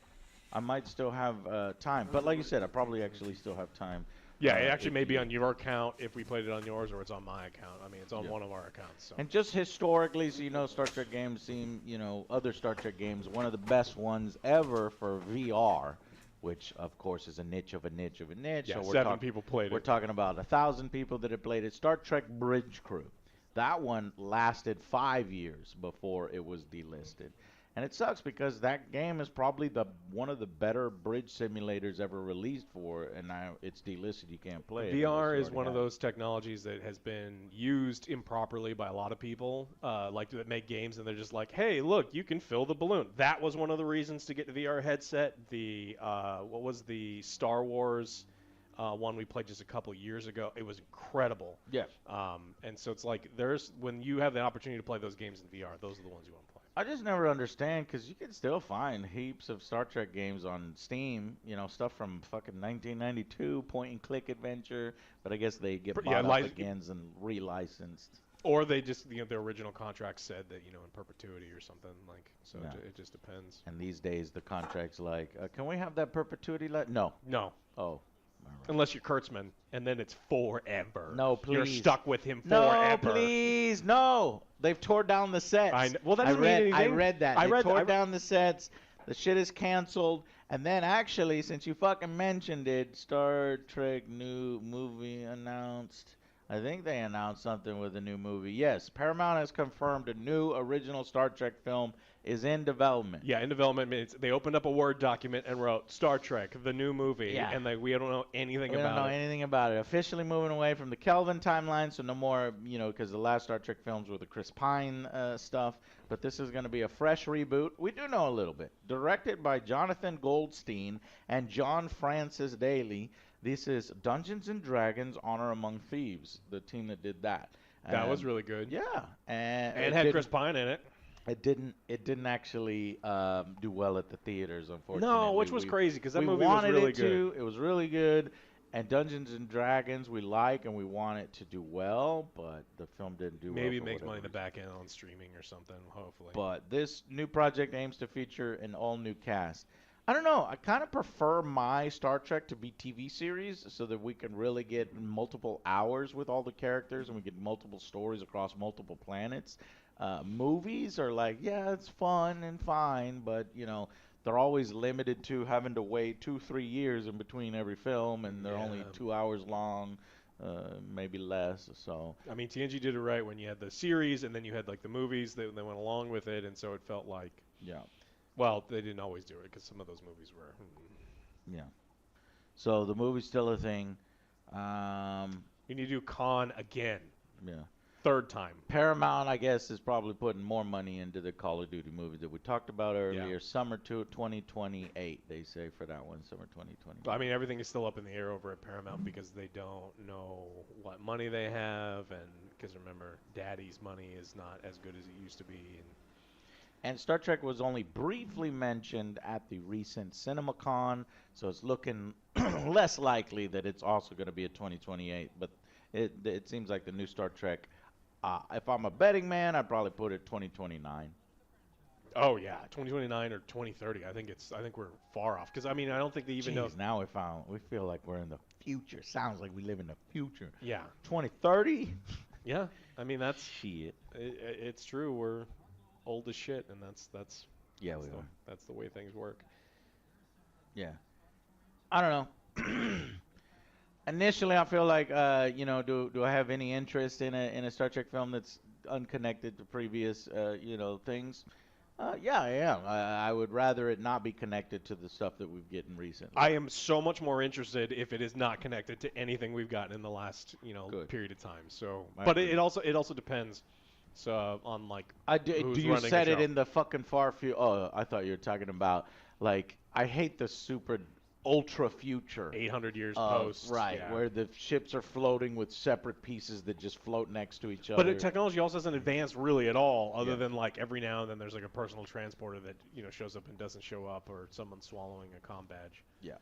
I might still have time. But like you said, I probably actually still have time. Yeah, it actually may be on your account if we played it on yours, or it's on my account. I mean, it's on one of our accounts. So. And just historically, so you know, Star Trek games seem, you know, other Star Trek games, one of the best ones ever for VR. Which, of course, is a niche of a niche of a niche. Yeah, so 7 people played it. We're talking about 1,000 people that have played it. Star Trek Bridge Crew. That one lasted 5 years before it was delisted. And it sucks because that game is probably one of the better bridge simulators ever released for, and now it's delisted. You can't play it. VR is one of those technologies that has been used improperly by a lot of people, like that make games, and they're just like, hey, look, you can fill the balloon. That was one of the reasons to get the VR headset. The what was the Star Wars one we played just a couple years ago? It was incredible. Yeah. And so it's like when you have the opportunity to play those games in VR, those are the ones you want to play. I just never understand because you can still find heaps of Star Trek games on Steam. You know, stuff from fucking 1992, point-and-click adventure. But I guess they get bought up again and relicensed. Or they just, you know, their original contract said that, you know, in perpetuity or something, like, so yeah. It just depends. And these days the contract's like, can we have that perpetuity? No. No. Oh. Right. Unless you're Kurtzman, and then it's forever. No, please. You're stuck with him forever. No, please, no. They've tore down the sets. Well, that doesn't mean anything. I read that. They tore down the sets. The shit is canceled. And then actually, since you fucking mentioned it, Star Trek new movie announced. I think they announced something with a new movie. Yes, Paramount has confirmed a new original Star Trek film is in development. Yeah, in development. They opened up a Word document and wrote Star Trek, the new movie. Yeah. And we don't know anything about it. We don't know anything about it. Officially moving away from the Kelvin timeline, so no more, you know, because the last Star Trek films were the Chris Pine stuff. But this is going to be a fresh reboot. We do know a little bit. Directed by Jonathan Goldstein and John Francis Daly. This is Dungeons and Dragons: Honor Among Thieves, the team that did that. That was really good. Yeah, and it had Chris Pine in it. It didn't actually do well at the theaters, unfortunately. No, which was crazy because that movie was really good. It was really good, and Dungeons and Dragons we like and we want it to do well, but the film didn't do well. Maybe it makes money in the back end on streaming or something, hopefully. But this new project aims to feature an all-new cast. I don't know. I kind of prefer my Star Trek to be TV series so that we can really get multiple hours with all the characters and we get multiple stories across multiple planets. Movies are like, yeah, it's fun and fine, but, you know, they're always limited to having to wait 2-3 years in between every film, and they're only 2 hours long, maybe less. So I mean, TNG did it right when you had the series and then you had, like, the movies that went along with it, and so it felt like... Yeah. Well, they didn't always do it because some of those movies were. Yeah. So the movie's still a thing. You need to do Khan again. Yeah. Third time. Paramount, I guess, is probably putting more money into the Call of Duty movie that we talked about earlier. Yeah. Summer 2028, they say for that one. Summer 2028. I mean, everything is still up in the air over at Paramount because they don't know what money they have, and because remember, Daddy's money is not as good as it used to be. And And Star Trek was only briefly mentioned at the recent CinemaCon, so it's looking less likely that it's also going to be a 2028. But it seems like the new Star Trek. If I'm a betting man, I'd probably put it 2029. Oh yeah, 2029 or 2030. I think we're far off because I mean I don't think they even know. Now we feel like we're in the future. Sounds like we live in the future. Yeah. 2030. Yeah. I mean that's shit. It's true. We're old as shit, and that's yeah we are. That's the way things work. Yeah. I don't know. Initially, I feel like do I have any interest in a Star Trek film that's unconnected to previous things? Yeah, I am. I would rather it not be connected to the stuff that we've gotten recently. I am so much more interested if it is not connected to anything we've gotten in the last period of time. So, but it also depends. So on like do you set it in the fucking far future? Oh, I thought you were talking about like I hate the super ultra future 800 years post, right, where the ships are floating with separate pieces that just float next to each other. But technology also hasn't advanced really at all, other than like every now and then there's like a personal transporter that shows up and doesn't show up, or someone swallowing a comm badge. Yeah,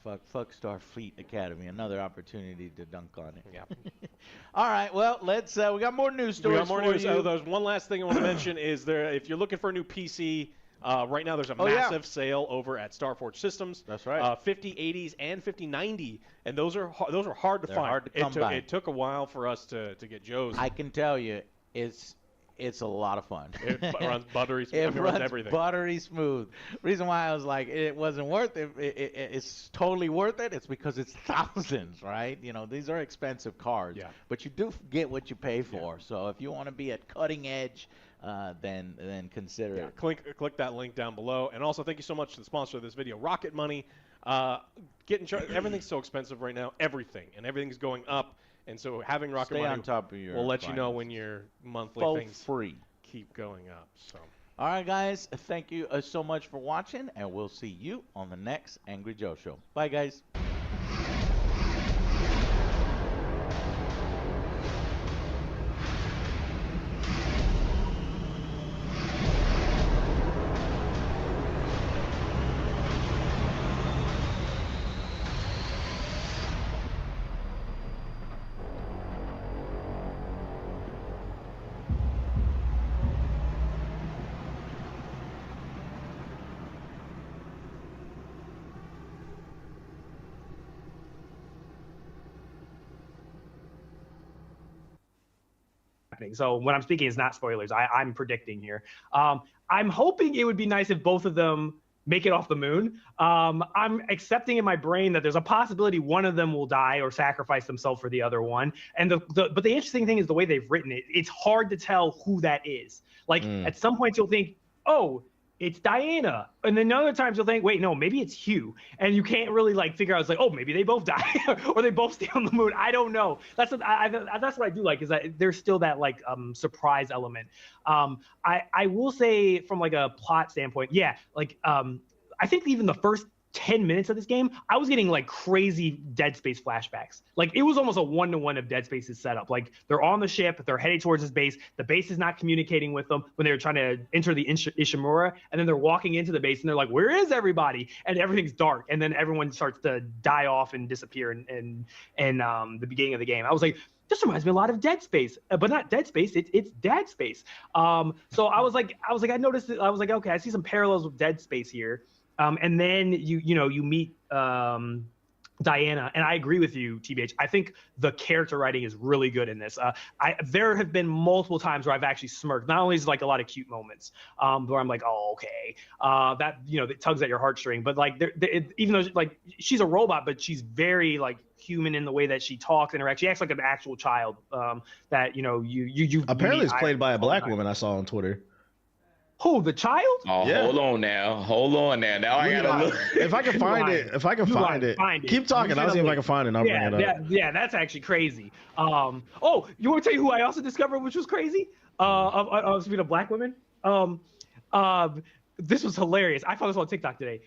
but fuck Starfleet Academy, another opportunity to dunk on it. Yeah. All right, well let's we got more news stories. We got more news. There's one last thing I want to mention is if you're looking for a new PC. Right now, there's a massive sale over at Starforge Systems. That's right. 5080s and 5090, and those are hard to find. Hard to come by. It took a while for us to get Joe's. I can tell you, it's a lot of fun. It runs buttery smooth. It runs everything. Buttery smooth. Reason why I was like it wasn't worth it. It's totally worth it. It's because it's thousands, right? These are expensive cards. Yeah. But you do get what you pay for. Yeah. So if you want to be at cutting edge. Then consider it. Click that link down below. And also, thank you so much to the sponsor of this video, Rocket Money. Everything's so expensive right now. Everything's going up. And so having Rocket Money on top of will let you know when your monthly things keep going up. So. All right, guys. Thank you so much for watching, and we'll see you on the next Angry Joe Show. Bye, guys. So what I'm speaking is not spoilers. I'm predicting here. I'm hoping it would be nice if both of them make it off the moon. I'm accepting in my brain that there's a possibility one of them will die or sacrifice themselves for the other one. And but the interesting thing is the way they've written it. It's hard to tell who that is. Like at some point you'll think, oh, it's Diana. And then other times you'll think, wait, no, maybe it's Hugh. And you can't really maybe they both die or they both stay on the moon. I don't know. That's what I do like is that there's still that surprise element. I will say from a plot standpoint, I think even the first 10 minutes of this game, I was getting crazy Dead Space flashbacks. It was almost a one-to-one of Dead Space's setup. They're on the ship, they're heading towards this base. The base is not communicating with them when they're trying to enter the Ishimura, and then they're walking into the base and they're like, where is everybody? And everything's dark, and then everyone starts to die off and disappear in the beginning of the game. I was like, this reminds me a lot of Dead Space, but not Dead Space. It's Dead Space. So I I noticed it. I was like, okay, I see some parallels with Dead Space here. And then you meet Diana, and I agree with you, TBH. I think the character writing is really good in this. There have been multiple times where I've actually smirked. Not only is a lot of cute moments where I'm like, oh, okay, that that tugs at your heartstring. But even though she's a robot, but she's very human in the way that she talks and interacts. She acts like an actual child. That you apparently it's played by a black woman I saw on Twitter. Who, the child? Oh, yeah. Hold on now. Now I gotta look. If I can find it, keep talking. I'll see if I can find it. I'll bring it up. Yeah, that's actually crazy. Oh, you want to tell you who I also discovered, which was crazy? Speaking of black women, this was hilarious. I found this on TikTok today.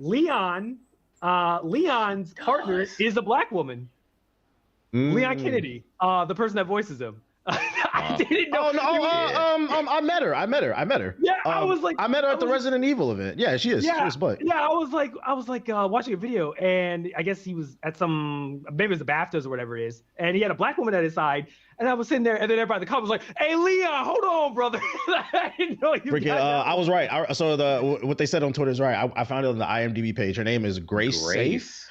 Leon's partner is a black woman. Leon Kennedy, the person that voices him. didn't know. Oh no! I met her. Yeah, I was like, I met her at the Resident Evil event. Yeah, she is. Yeah, she is butt. Yeah, I was like watching a video, and I guess he was at maybe it was the BAFTAs or whatever it is, and he had a black woman at his side, and I was sitting there, and then everybody in the comments was like, "Hey, Leon, hold on, brother." I didn't know you. I was right. What they said on Twitter is right. I found it on the IMDb page. Her name is Grace Safe.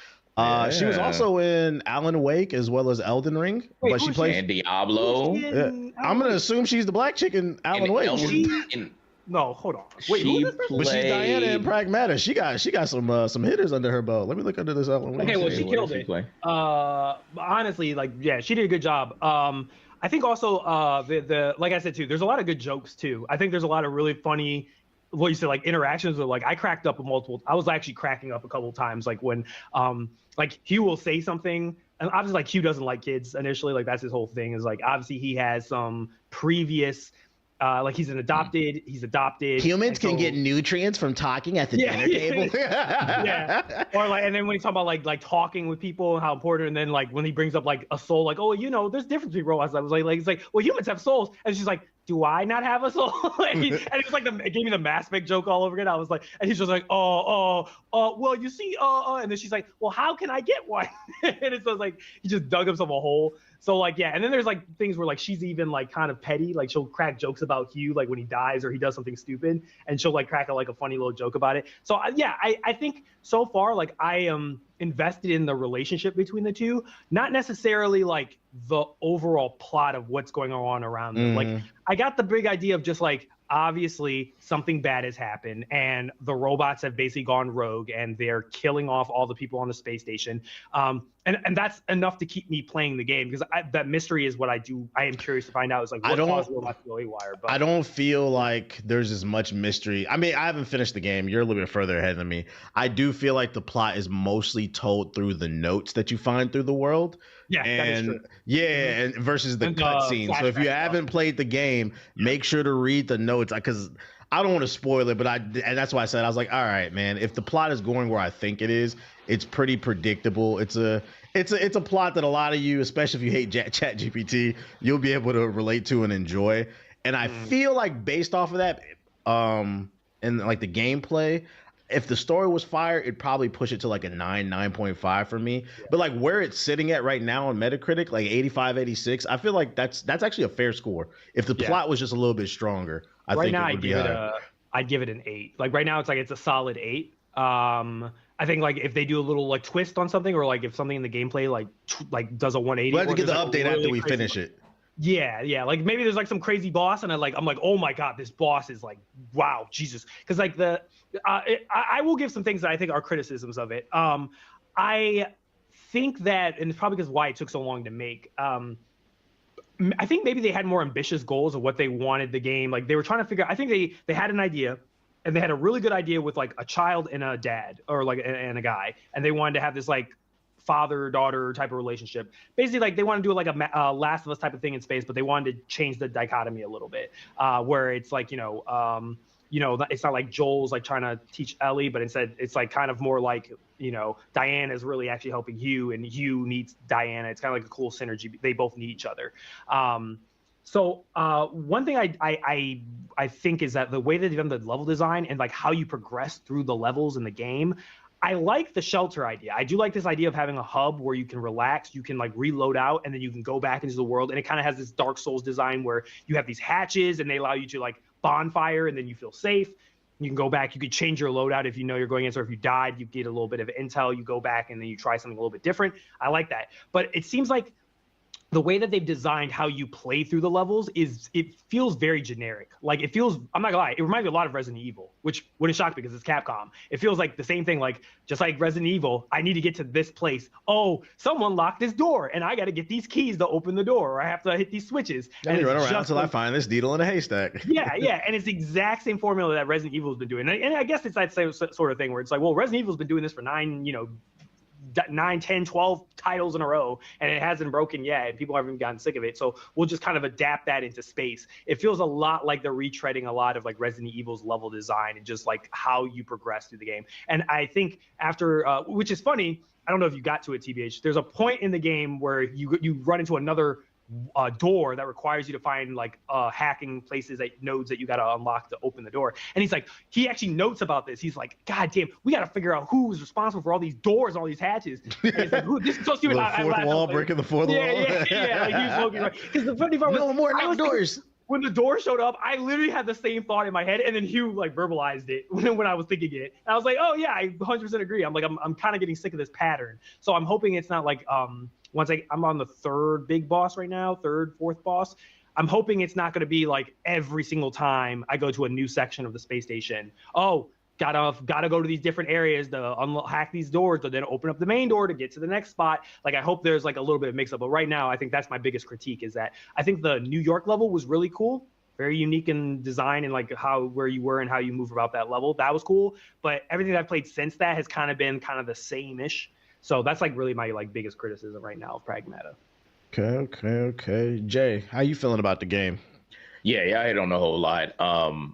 She was also in Alan Wake as well as Elden Ring. Wait, but she plays and Diablo. I'm gonna assume she's the black chick in Alan Wake. No, hold on. Wait, but she's Diana in Pragmata. She got some hitters under her belt. Let me look under this Alan Wake. Okay, well, she killed it. Honestly, she did a good job. I think also the like I said too, there's a lot of good jokes too. I think there's a lot of really funny, what you said, like interactions with, like, I cracked up I was actually cracking up a couple of times, like when like Hugh will say something, and obviously like Hugh doesn't like kids initially, like that's his whole thing, is like obviously he has some previous like he's adopted. Humans can get nutrients from talking at the dinner table. Yeah. Or like, and then when he's talking about like talking with people and how important, and then like when he brings up like a soul, like, oh, there's difference between robots. I was like, it's like, well, humans have souls, and she's like, do I not have a soul? and it's like it gave me the Mass Effect joke all over again. I was like, and he's just like, well, you see, and then she's like, well, how can I get one? And it's just like he just dug himself a hole. So like, yeah, and then there's like things where like she's even like kind of petty, like she'll crack jokes about Hugh, like when he dies or he does something stupid, and she'll like crack a funny little joke about it. So I think so far, like, I am invested in the relationship between the two, not necessarily like the overall plot of what's going on around them. Like, I got the big idea of just like, obviously something bad has happened and the robots have basically gone rogue and they're killing off all the people on the space station. And that's enough to keep me playing the game, because that mystery is what I am curious to find out, is like what caused robots to go haywire. But I don't feel like there's as much mystery. I mean, I haven't finished the game. You're a little bit further ahead than me. I do feel like the plot is mostly told through the notes that you find through the world. Yeah, that is true. Yeah, and versus the cutscenes. So if you haven't played the game, make sure to read the notes, because I don't want to spoil it, and that's why I said, I was like, all right, man, if the plot is going where I think it is, it's pretty predictable. It's a plot that a lot of you, especially if you hate ChatGPT, you'll be able to relate to and enjoy. And I feel like based off of that, and like the gameplay, if the story was fire, it'd probably push it to like a 9.5 for me. Yeah. But like where it's sitting at right now on Metacritic, like 85, 86, I feel like that's actually a fair score. If the plot was just a little bit stronger, I think it would be higher. I'd give it an 8. Like right now, it's a solid 8. I think like if they do a little like twist on something, or like if something in the gameplay like does a 180. We'll have to get the update after we finish it. Yeah. Like maybe there's like some crazy boss, and I'm like, oh my god, this boss is like, wow, Jesus. Because like I will give some things that I think are criticisms of it. I think that, and it's probably because why it took so long to make. I think maybe they had more ambitious goals of what they wanted the game. Like they were trying to figure. I think they had an idea, and they had a really good idea with like a child and a dad, or like and a guy, and they wanted to have this like father-daughter type of relationship. Basically, like they want to do like a Last of Us type of thing in space, but they wanted to change the dichotomy a little bit, where it's like it's not like Joel's like trying to teach Ellie, but instead it's like kind of more like Diana is really actually helping Hugh, and Hugh needs Diana. It's kind of like a cool synergy. They both need each other. So one thing I think is that the way that they've done the level design and like how you progress through the levels in the game, I like the shelter idea. I do like this idea of having a hub where you can relax, you can like reload out, and then you can go back into the world. And it kind of has this Dark Souls design where you have these hatches and they allow you to like bonfire, and then you feel safe. You can go back, you could change your loadout if you know you're going in. So if you died, you get a little bit of intel, you go back and then you try something a little bit different. I like that. But it seems like the way that they've designed how you play through the levels it feels very generic. Like it feels, I'm not gonna lie, it reminds me a lot of Resident Evil, which wouldn't shock me because it's Capcom. It feels like the same thing, like just like Resident Evil, I need to get to this place. Oh, someone locked this door and I got to get these keys to open the door, or I have to hit these switches. And run around until I find this needle in a haystack. Yeah. And it's the exact same formula that Resident Evil's been doing. And I guess it's that same sort of thing where it's like, well, Resident Evil's been doing this for 9, 10, 12 titles in a row, and it hasn't broken yet, and people haven't even gotten sick of it. So we'll just kind of adapt that into space. It feels a lot like they're retreading a lot of like Resident Evil's level design and just like how you progress through the game. And I think after, which is funny, I don't know if you got to it, TBH, there's a point in the game where you run into another door that requires you to find like hacking places at nodes that you got to unlock to open the door. And he's like, he actually notes about this. He's like, God damn, we got to figure out who's responsible for all these doors, all these hatches. And it's like, this is so stupid. The fourth wall, breaking the fourth wall. Yeah. Like, he was smoking, right? Because the funny part was, no more doors. When the door showed up, I literally had the same thought in my head, and then Hugh like verbalized it when I was thinking it. And I was like, oh yeah, I 100% agree. I'm like, I'm kind of getting sick of this pattern. So I'm hoping it's not like once I'm on the third big boss right now, fourth boss. I'm hoping it's not going to be like every single time I go to a new section of the space station. Oh, gotta go to these different areas to hack these doors, to then open up the main door to get to the next spot. Like, I hope there's like a little bit of mix up. But right now, I think that's my biggest critique, is that I think the New York level was really cool, very unique in design and like where you were and how you move about that level. That was cool. But everything that I've played since that has kind of been kind of the same-ish. So that's like really my like biggest criticism right now of Pragmata. Okay. Jay, how you feeling about the game? Yeah, I hit on a whole lot.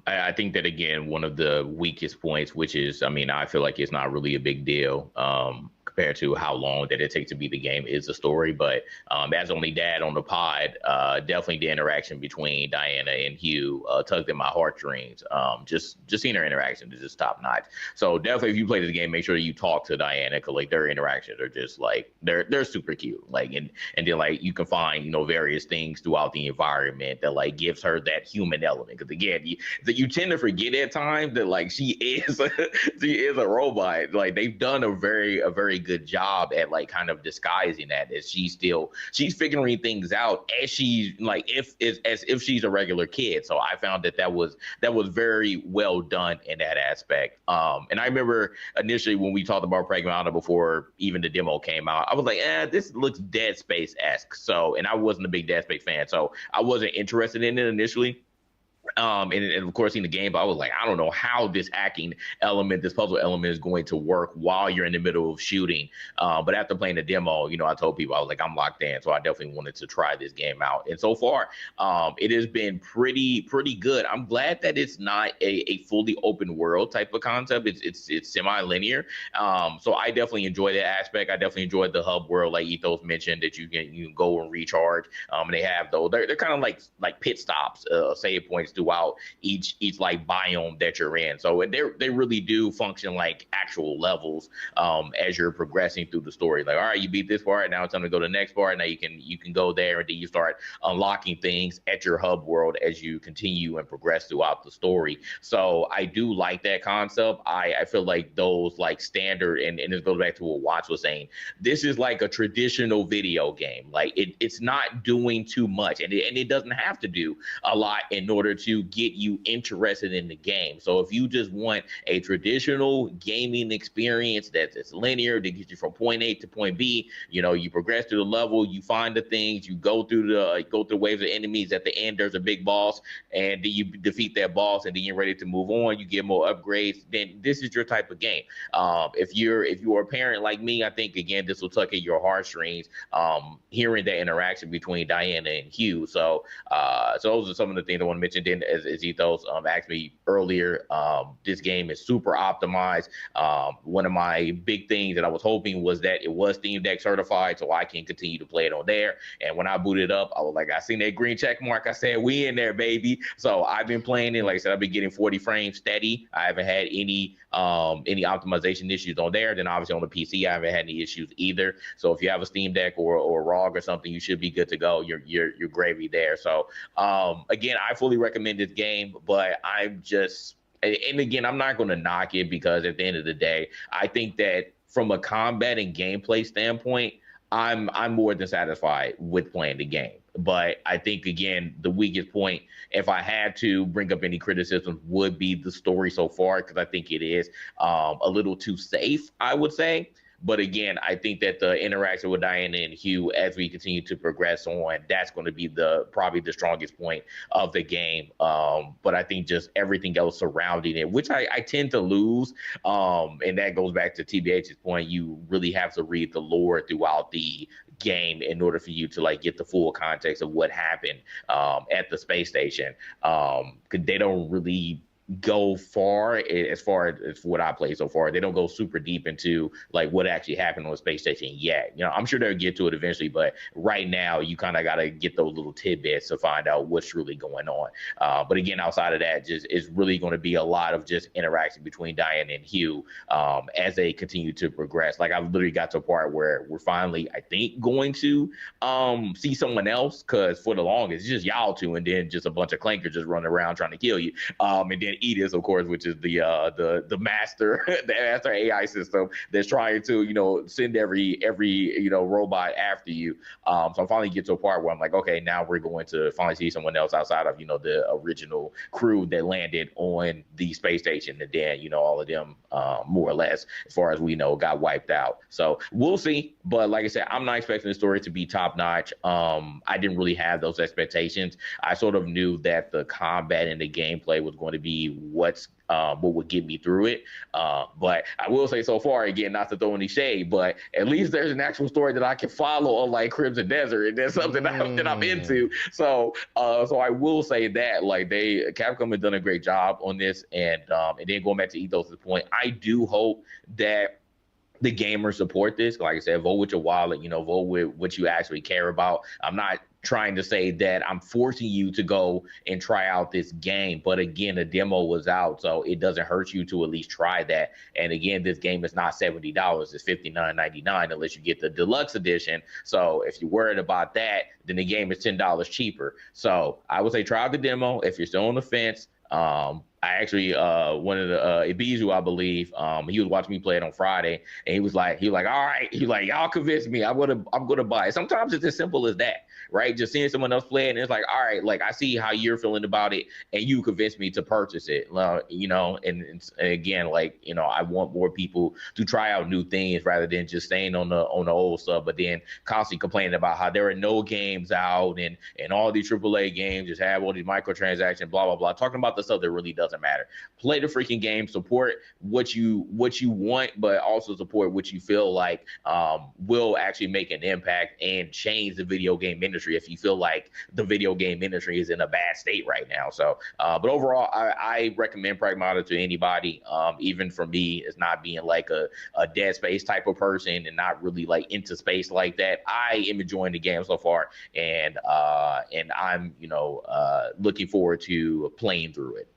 I think that, again, one of the weakest points, which is, I mean, I feel like it's not really a big deal compared to how long that it takes to beat the game, is the story. But as only dad on the pod, definitely the interaction between Diana and Hugh tugged at my heartstrings. Just seeing her interaction is just top notch. So definitely, if you play this game, make sure you talk to Diana, because like their interactions are just like they're super cute. Like and then like you can find various things throughout the environment that like gives her that human element. Because again, you tend to forget at times that like she is a robot. Like they've done a very good job at like kind of disguising that, as she's figuring things out as she's like as if she's a regular kid. So I found that was very well done in that aspect. And I remember initially when we talked about Pragmata before even the demo came out, I was like, this looks Dead Space-esque. So, and I wasn't a big Dead Space fan, so I wasn't interested in it initially. And of course, in the game, but I was like, I don't know how this hacking element, this puzzle element, is going to work while you're in the middle of shooting. But after playing the demo, I told people, I was like, I'm locked in. So I definitely wanted to try this game out. And so far, it has been pretty good. I'm glad that it's not a fully open world type of concept. It's semi-linear. So I definitely enjoy that aspect. I definitely enjoyed the hub world, like Ethos mentioned, that you can go and recharge. And they have those. They're kind of like pit stops, save points throughout each like biome that you're in. So they really do function like actual levels as you're progressing through the story. Like, all right, you beat this part, now it's time to go to the next part. Now you can go there, and then you start unlocking things at your hub world as you continue and progress throughout the story. So I do like that concept. I feel like those like standard, and this goes back to what Watts was saying, this is like a traditional video game. Like it's not doing too much, and it doesn't have to do a lot in order to get you interested in the game. So if you just want a traditional gaming experience that's linear, to get you from point A to point B, you progress through the level, you find the things, you go through the waves of enemies. At the end, there's a big boss, and then you defeat that boss, and then you're ready to move on. You get more upgrades. Then this is your type of game. If you're a parent like me, I think again this will tug at your heartstrings. Hearing that interaction between Diana and Hugh. So those are some of the things I want to mention. Then as Ethos asked me earlier, this game is super optimized. One of my big things that I was hoping was that it was Steam Deck certified, so I can continue to play it on there. And when I booted up, I was like, I seen that green check mark. I said, we in there, baby. So I've been playing it. Like I said, I've been getting 40 frames steady. I haven't had any optimization issues on there. Then obviously on the PC, I haven't had any issues either. So if you have a Steam Deck or ROG or something, you should be good to go. You're gravy there. So again, I fully recommend this game, but and again, I'm not going to knock it, because at the end of the day, I think that from a combat and gameplay standpoint, I'm more than satisfied with playing the game. But I think, again, the weakest point, if I had to bring up any criticism, would be the story so far, because I think it is a little too safe, I would say. But again, I think that the interaction with Diana and Hugh, as we continue to progress on, that's going to be probably the strongest point of the game. But I think just everything else surrounding it, which I tend to lose, and that goes back to TBH's point. You really have to read the lore throughout the game in order for you to like get the full context of what happened at the space station. They don't really go as far as what I played so far. They don't go super deep into like what actually happened on the space station yet. You know, I'm sure they'll get to it eventually, but right now you kind of got to get those little tidbits to find out what's really going on. But again, outside of that, just it's really going to be a lot of just interaction between Diana and Hugh as they continue to progress. Like I've literally got to a part where we're finally, I think, going to see someone else, because for the longest it's just y'all two and then just a bunch of clankers just running around trying to kill you. And then Edith, of course, which is the master the master AI system that's trying to, you know, send every you know, robot after you. So I finally get to a part where I'm like, okay, now we're going to finally see someone else outside of, you know, the original crew that landed on the space station, and then, you know, all of them more or less, as far as we know, got wiped out. So we'll see. But like I said, I'm not expecting the story to be top notch. I didn't really have those expectations. I sort of knew that the combat and the gameplay was going to be what would get me through it. But I will say so far, again, not to throw any shade, but at least there's an actual story that I can follow on like Crimson Desert, and that's something that I'm into. So I will say that like Capcom has done a great job on this, and then going back to Ethos' point, I do hope that the gamers support this. Like I said, vote with your wallet, you know, vote with what you actually care about. I'm not trying to say that I'm forcing you to go and try out this game, but again, the demo was out, so it doesn't hurt you to at least try that. And again, this game is not $70, it's $59.99 unless you get the deluxe edition. So if you're worried about that, then the game is $10 cheaper. So I would say try out the demo if you're still on the fence. I actually, one of the Ibizu, I believe, he was watching me play it on Friday, and he was like, all right, y'all convinced me, I'm gonna buy it. Sometimes it's as simple as that, right? Just seeing someone else play it, and it's like, all right, like I see how you're feeling about it, and you convinced me to purchase it, you know. And again, like, you know, I want more people to try out new things rather than just staying on the old stuff, but then constantly complaining about how there are no games out and all these AAA games just have all these microtransactions, blah blah blah, talking about the stuff that really doesn't matter. Play the freaking game, support what you want, but also support what you feel like will actually make an impact and change the video game industry if you feel like the video game industry is in a bad state right now. So but overall, I recommend Pragmata to anybody, even for me, as not being like a Dead Space type of person and not really like into space like that. I am enjoying the game so far, and I'm, you know, looking forward to playing through it.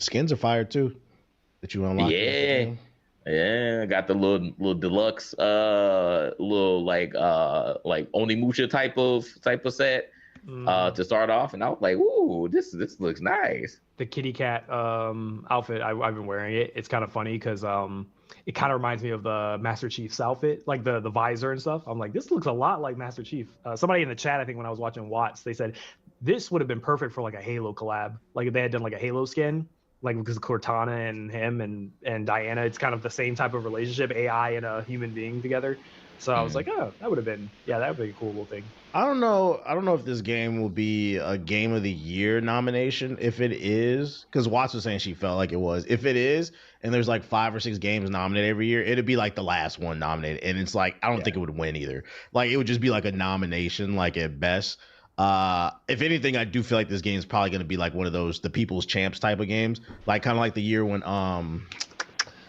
Skins are fire too that you unlock. Yeah, got the little deluxe little like Onimusha type of set to start off, and I was like, ooh, this looks nice. The kitty cat outfit, I've been wearing it. It's kind of funny because it kind of reminds me of the Master Chief's outfit, like the visor and stuff. I'm like, this looks a lot like Master Chief. Somebody in the chat, I think when I was watching Watts, they said this would have been perfect for like a Halo collab, like if they had done like a Halo skin. Like, because Cortana and him and Diana, it's kind of the same type of relationship, AI and a human being together. So I was like, oh, that would have been a cool little thing. I don't know if this game will be a Game of the Year nomination. If it is, because Watts was saying she felt like it was. If it is, and there's like 5 or 6 games nominated every year, it'd be like the last one nominated. And it's like, I don't think it would win either. Like, it would just be like a nomination, like at best. If anything, I do feel like this game is probably going to be like one of those the people's champs type of games, like kind of like the year when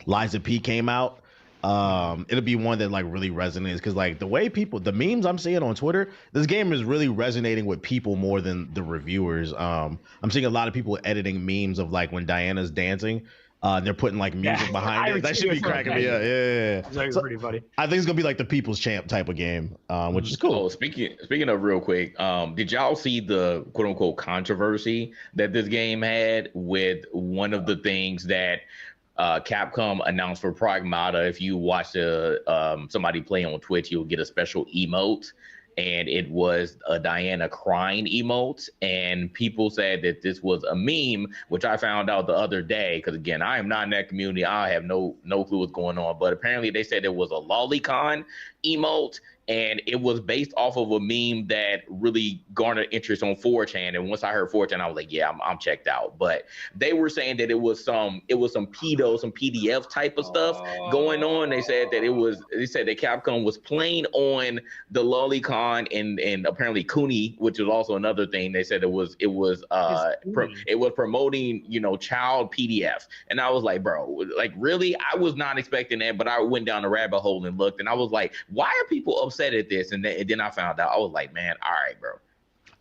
Liza P came out. It'll be one that like really resonates, because like the way the memes I'm seeing on Twitter, this game is really resonating with people more than the reviewers. I'm seeing a lot of people editing memes of like when Diana's dancing. They're putting like music behind it. That should be cracking me up. Yeah. It's pretty funny. I think it's gonna be like the people's champ type of game, which is cool. Oh, speaking of real quick, did y'all see the quote unquote controversy that this game had with one of the things that Capcom announced for Pragmata? If you watch somebody play on Twitch, you'll get a special emote. And it was a Diana crying emote, and people said that this was a meme, which I found out the other day, because again, I am not in that community. I have no clue what's going on, but apparently they said it was a lolicon emote, and it was based off of a meme that really garnered interest on 4chan. And once I heard 4chan, I was like, yeah, I'm checked out. But they were saying that it was some PDF type of stuff going on. They said that they said that Capcom was playing on the Lolicon and apparently Kuni, which was also another thing. They said it was promoting, child PDF. And I was like, bro, like really? I was not expecting that, but I went down the rabbit hole and looked, and I was like, why are people upset at this? And then I found out. I was like, man, all right, bro.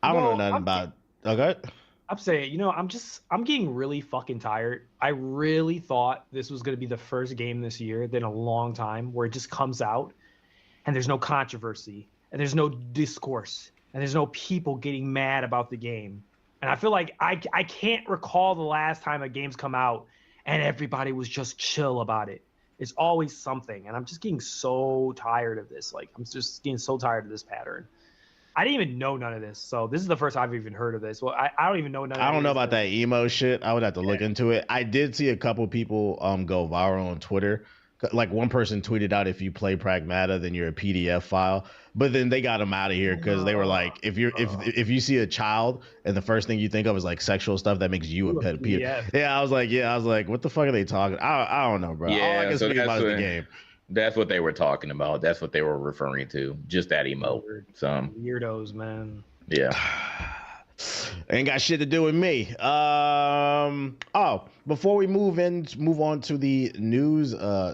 I don't know nothing about. Okay. I'm saying, I'm getting really fucking tired. I really thought this was going to be the first game this year in a long time where it just comes out and there's no controversy and there's no discourse and there's no people getting mad about the game. And I feel like I can't recall the last time a game's come out and everybody was just chill about it. It's always something. And I'm just getting so tired of this. Like, I'm just getting so tired of this pattern. I didn't even know none of this. So this is the first I've even heard of this. Well, I don't even know none of I don't know about that emo shit. I would have to look into it. I did see a couple people go viral on Twitter. Like one person tweeted out, if you play Pragmata, then you're a PDF file. But then they got them out of here because they were like, if you see a child and the first thing you think of is like sexual stuff, that makes you a PDF. Yeah, I was like, what the fuck are they talking? I don't know, bro. Yeah, all I can speak about is the game. That's what they were talking about. That's what they were referring to. Just that emo. So weirdos, man. Yeah. Ain't got shit to do with me. Before we move on to the news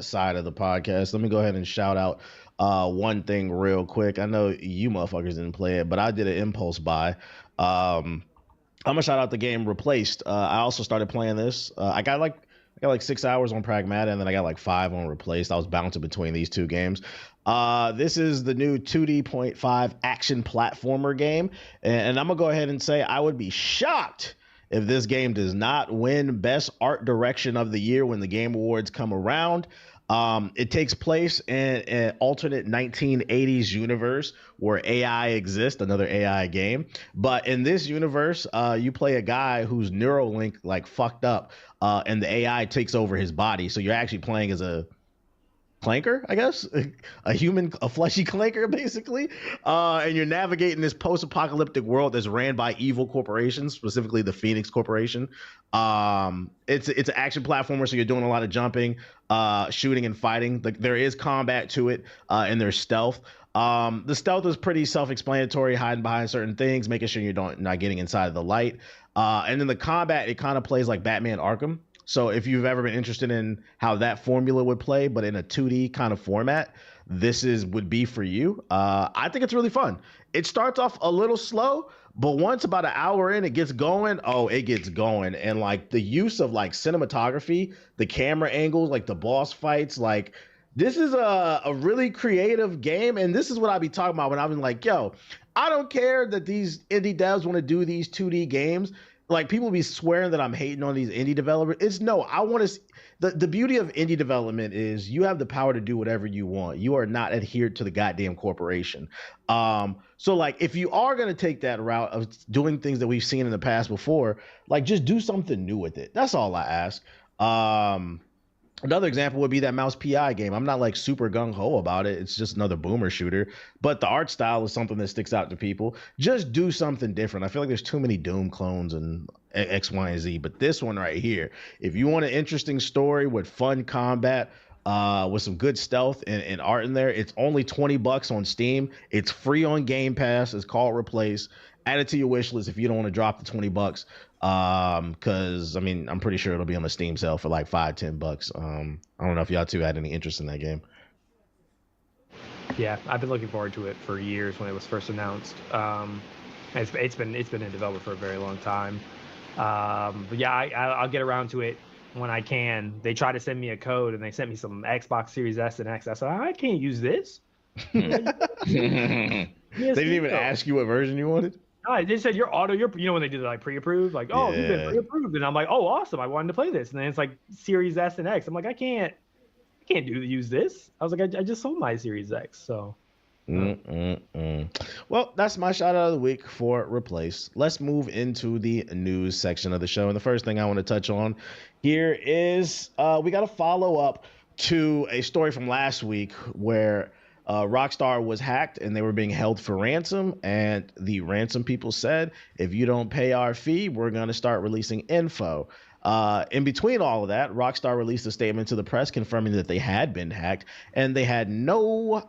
side of the podcast, let me go ahead and shout out one thing real quick. I know you motherfuckers didn't play it, but I did an impulse buy. I'm gonna shout out the game Replaced. I also started playing this. I got like 6 hours on Pragmata, and then I got like 5 on Replaced. I was bouncing between these two games. This is the new 2D.5 action platformer game, and I'm gonna go ahead and say I would be shocked if this game does not win Best Art Direction of the Year when the Game Awards come around. It takes place in an alternate 1980s universe where AI exists, another AI game. But in this universe, you play a guy whose Neuralink like fucked up, and the AI takes over his body. So you're actually playing as a clanker, I guess, a fleshy clanker, basically. And you're navigating this post-apocalyptic world that's ran by evil corporations, specifically the Phoenix Corporation. It's an action platformer, so you're doing a lot of jumping, shooting and fighting. There is combat to it, and there's stealth. The stealth is pretty self-explanatory, hiding behind certain things, making sure you're not getting inside of the light. And then the combat, it kind of plays like Batman Arkham. So if you've ever been interested in how that formula would play, but in a 2D kind of format, would be for you. I think it's really fun. It starts off a little slow, but once about an hour in, it gets going. Oh, it gets going. And like the use of like cinematography, the camera angles, like the boss fights, like this is a really creative game. And this is what I be talking about when I've been like, yo, I don't care that these indie devs want to do these 2D games. Like people be swearing that I'm hating on these indie developers. I want to. The beauty of indie development is you have the power to do whatever you want. You are not adhered to the goddamn corporation. So like if you are gonna take that route of doing things that we've seen in the past before, like just do something new with it. That's all I ask. Another example would be that Mouse PI game. I'm not like super gung-ho about it. It's just another boomer shooter. But the art style is something that sticks out to people. Just do something different. I feel like there's too many Doom clones and X, Y, and Z. But this one right here, if you want an interesting story with fun combat, with some good stealth and art in there, it's only $20 on Steam. It's free on Game Pass. It's called Replace. Add it to your wish list if you don't want to drop the $20. Because I mean, I'm pretty sure it'll be on the Steam sale for like $5-10. I don't know if y'all two had any interest in that game. Yeah, I've been looking forward to it for years when it was first announced. It's been in development for a very long time. But yeah, I'll get around to it when I can. They try to send me a code and they sent me some Xbox Series S and X. I said, I can't use this. They didn't even ask you what version you wanted? No, they said you're when they do the like pre-approved, like, oh, you've been pre-approved, and I'm like, oh, awesome, I wanted to play this, and then it's like Series S and X. I'm like, I can't use this. I was like, I just sold my Series X, so. Well, that's my shout out of the week for Replace. Let's move into the news section of the show, and the first thing I want to touch on here is we got a follow up to a story from last week where Rockstar was hacked and they were being held for ransom. And the ransom people said, if you don't pay our fee, we're going to start releasing info. In between all of that, Rockstar released a statement to the press confirming that they had been hacked and they had no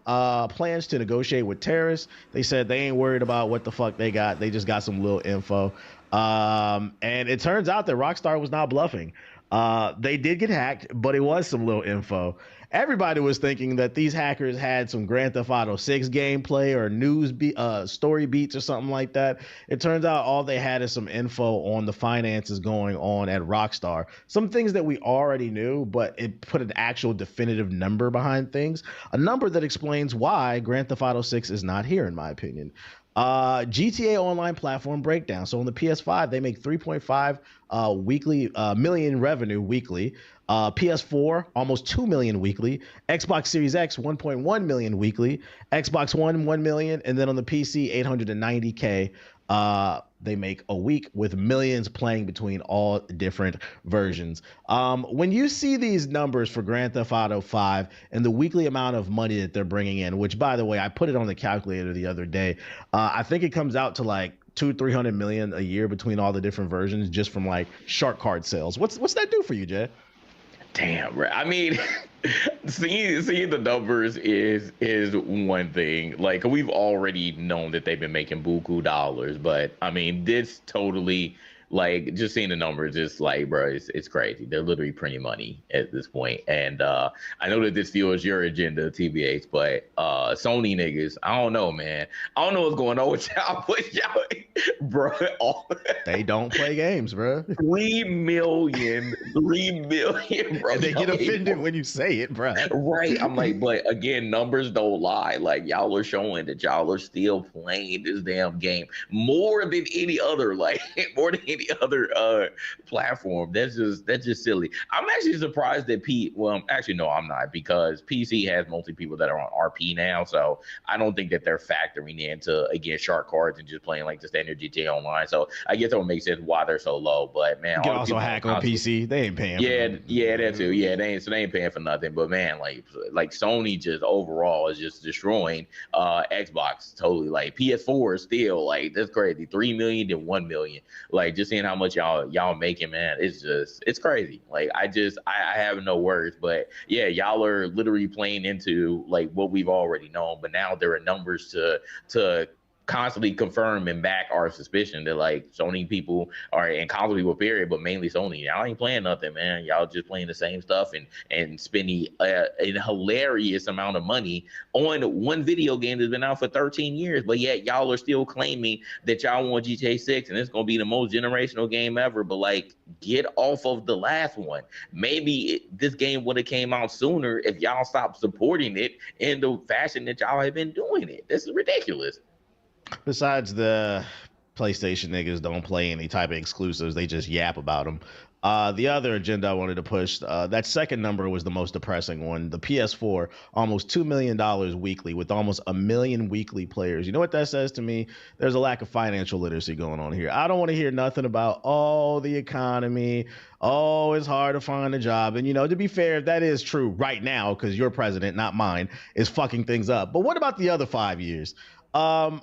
plans to negotiate with terrorists. They said they ain't worried about what the fuck they got. They just got some little info. And it turns out that Rockstar was not bluffing. They did get hacked, but it was some little info. Everybody was thinking that these hackers had some Grand Theft Auto 6 gameplay or story beats or something like that. It turns out all they had is some info on the finances going on at Rockstar. Some things that we already knew, but it put an actual definitive number behind things. A number that explains why Grand Theft Auto 6 is not here, in my opinion. GTA Online platform breakdown. So on the PS5, they make 3.5 million revenue weekly. PS4 almost 2 million weekly. Xbox Series X 1.1 million weekly. Xbox One 1 million, and then on the PC 890K. They make a week with millions playing between all different versions. When you see these numbers for Grand Theft Auto 5 and the weekly amount of money that they're bringing in, which by the way, I put it on the calculator the other day, I think it comes out to like 200-300 million a year between all the different versions just from like shark card sales. What's that do for you, Jay? Damn, bro. I mean, seeing the numbers is one thing. Like, we've already known that they've been making buku dollars, but I mean, this totally, like, just seeing the numbers is like, bro, it's crazy. They're literally printing money at this point. And I know that this fuels your agenda, TBH, but Sony niggas, I don't know, man. I don't know what's going on with y'all, but y'all, bro. They don't play games, bro. 3 million, bro. And they get offended when you say it, bro. Right. I'm like, but again, numbers don't lie. Like, y'all are showing that y'all are still playing this damn game more than any other, like, more than any other platform. That's just silly. I'm actually surprised that actually no, I'm not, because PC has mostly people that are on RP now, so I don't think that they're factoring into, again, shark cards and just playing like the standard GTA Online. So I guess that would make sense why they're so low. But man, you can also hack on PC. They ain't paying. Yeah, that too. Yeah, they ain't paying for nothing. But man, like Sony just overall is just destroying Xbox totally. Like PS4 is still like, that's crazy. 3 million to 1 million. Like, just seeing how much y'all making, man, it's crazy. Like, I have no words. But yeah, y'all are literally playing into like what we've already known. But now there are numbers to constantly confirm and back our suspicion that like Sony people are, and console people period, but mainly Sony, y'all ain't playing nothing, man. Y'all just playing the same stuff and spending a hilarious amount of money on one video game that's been out for 13 years, but yet y'all are still claiming that y'all want GTA 6 and it's gonna be the most generational game ever. But like, get off of the last one. Maybe this game would have came out sooner if y'all stopped supporting it in the fashion that y'all have been doing it. This is ridiculous. Besides, the PlayStation niggas don't play any type of exclusives. They just yap about them. The other agenda I wanted to push, that second number was the most depressing one. The PS4, almost $2 million weekly with almost 1 million weekly players. You know what that says to me? There's a lack of financial literacy going on here. I don't want to hear nothing about, the economy. Oh, it's hard to find a job. And, to be fair, that is true right now because your president, not mine, is fucking things up. But what about the other 5 years? I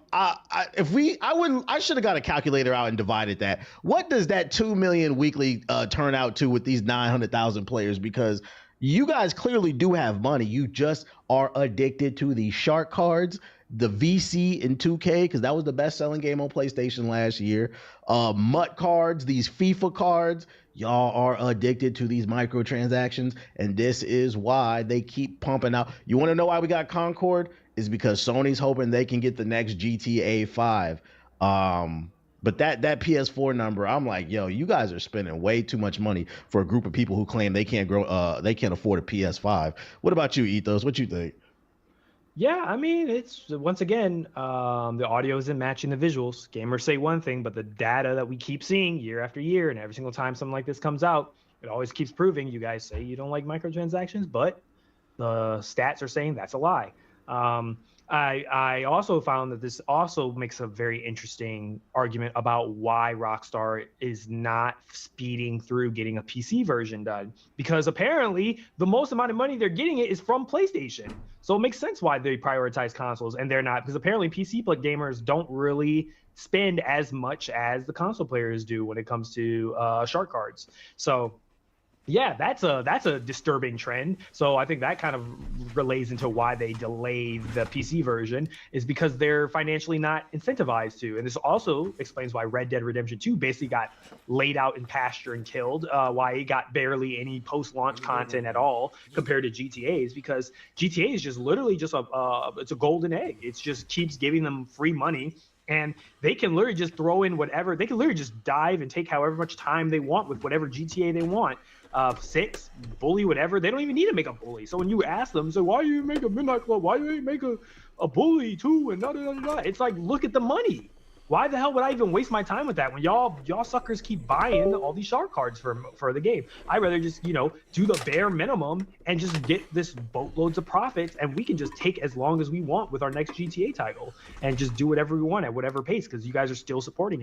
should have got a calculator out and divided that. What does that 2 million weekly turn out to with these 900,000 players? Because you guys clearly do have money. You just are addicted to the shark cards, the VC in 2K, because that was the best selling game on PlayStation last year. MUT cards, these FIFA cards. Y'all are addicted to these microtransactions, and this is why they keep pumping out. You want to know why we got Concord? Is because Sony's hoping they can get the next GTA 5. But that PS4 number, I'm like, yo, you guys are spending way too much money for a group of people who claim they can't afford a PS5. What about you, Ethos? What you think? Yeah, I mean, it's once again, the audio isn't matching the visuals. Gamers say one thing, but the data that we keep seeing year after year, and every single time something like this comes out, it always keeps proving. You guys say you don't like microtransactions, but the stats are saying that's a lie. I also found that this also makes a very interesting argument about why Rockstar is not speeding through getting a PC version done, because apparently the most amount of money they're getting it is from PlayStation. So it makes sense why they prioritize consoles and they're not, because apparently PC gamers don't really spend as much as the console players do when it comes to shark cards. So yeah, that's a disturbing trend. So I think that kind of relays into why they delayed the PC version, is because they're financially not incentivized to. And this also explains why Red Dead Redemption 2 basically got laid out in pasture and killed, why it got barely any post-launch content at all compared to GTA's, because GTA is just literally just it's a golden egg. It just keeps giving them free money. And they can literally just throw in whatever. They can literally just dive and take however much time they want with whatever GTA they want. 6, bully, whatever. They don't even need to make a bully. So when you ask them, so why do you make a Midnight Club? Why do you make a bully too? And da da da da. It's like, look at the money. Why the hell would I even waste my time with that when y'all suckers keep buying all these shark cards for the game? I'd rather just, do the bare minimum and just get this boatloads of profits, and we can just take as long as we want with our next GTA title and just do whatever we want at whatever pace, because you guys are still supporting it.